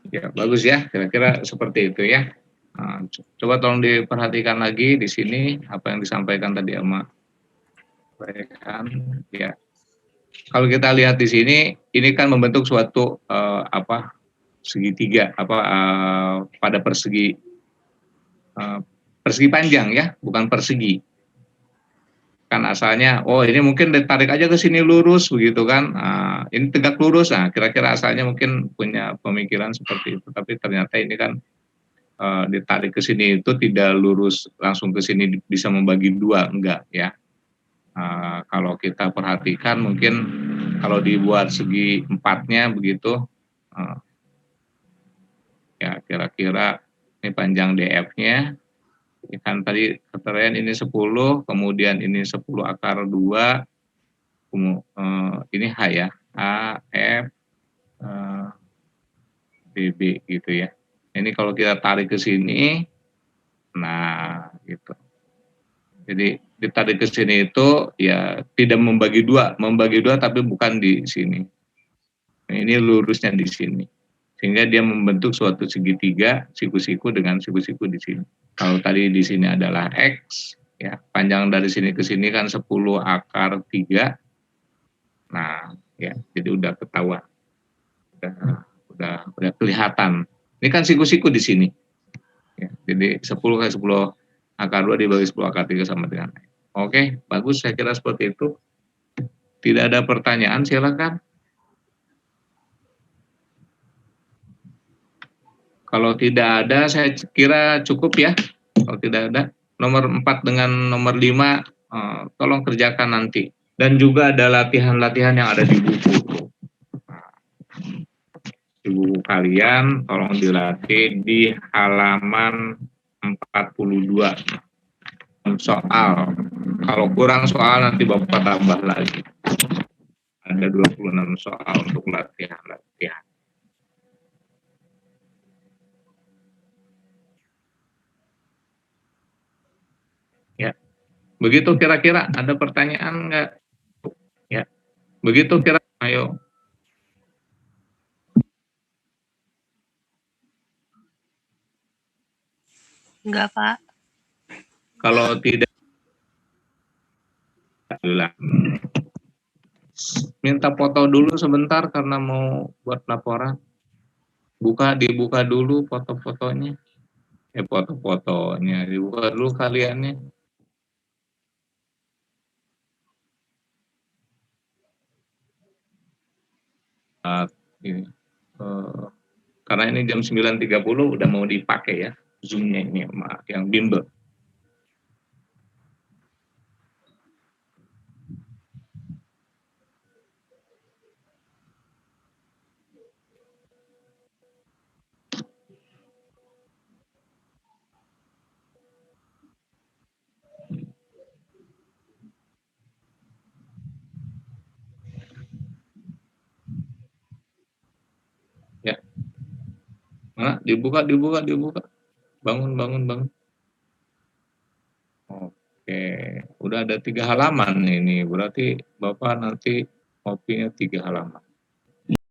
Ya, bagus ya. Kira-kira seperti itu ya. Nah, coba tolong diperhatikan lagi di sini apa yang disampaikan tadi sama ya. Kalau kita lihat di sini, ini kan membentuk suatu segitiga pada persegi panjang ya, bukan persegi. Kan asalnya, ini mungkin ditarik aja ke sini lurus begitu kan, ini tegak lurus. Nah, kira-kira asalnya mungkin punya pemikiran seperti itu, tapi ternyata ini kan ditarik ke sini itu tidak lurus langsung ke sini bisa membagi dua, enggak ya. Kalau kita perhatikan mungkin kalau dibuat segi empatnya begitu, ya kira-kira ini panjang DF-nya. Kan tadi keterangan ini 10, kemudian ini 10 akar 2, ini H ya, A, F, BB gitu ya. Ini kalau kita tarik ke sini, nah gitu. Jadi ditarik ke sini itu ya tidak membagi dua tapi bukan di sini. Nah, ini lurusnya di sini. Sehingga dia membentuk suatu segitiga siku-siku dengan siku-siku di sini. Kalau tadi di sini adalah X, ya panjang dari sini ke sini kan 10 akar 3. Nah, ya jadi udah ketahuan. Udah kelihatan. Ini kan siku-siku di sini. Ya, jadi 10 kali 10 akar 2 dibagi 10 akar 3 sama dengan X. Oke, bagus, saya kira seperti itu. Tidak ada pertanyaan, silakan. Kalau tidak ada, saya kira cukup ya. Kalau tidak ada, nomor 4 dengan nomor 5, tolong kerjakan nanti. Dan juga ada latihan-latihan yang ada di buku. Di buku kalian, tolong dilatih di halaman 42. Soal. Kalau kurang soal nanti Bapak tambah lagi. Ada 26 soal untuk latihan-latihan. Ya, begitu kira-kira. Ada pertanyaan nggak? Ya, begitu kira. Ayo. Enggak, Pak. Kalau tidak, minta foto dulu sebentar karena mau buat laporan. Dibuka dulu foto-fotonya. Foto-fotonya dibuka dulu kaliannya. Ini. Karena ini jam 9.30 udah mau dipakai ya Zoom-nya ini yang bimbel. Ya. Mana? Dibuka. Bangun. Oke, udah ada 3 halaman ini. Berarti Bapak nanti kopinya 3 halaman.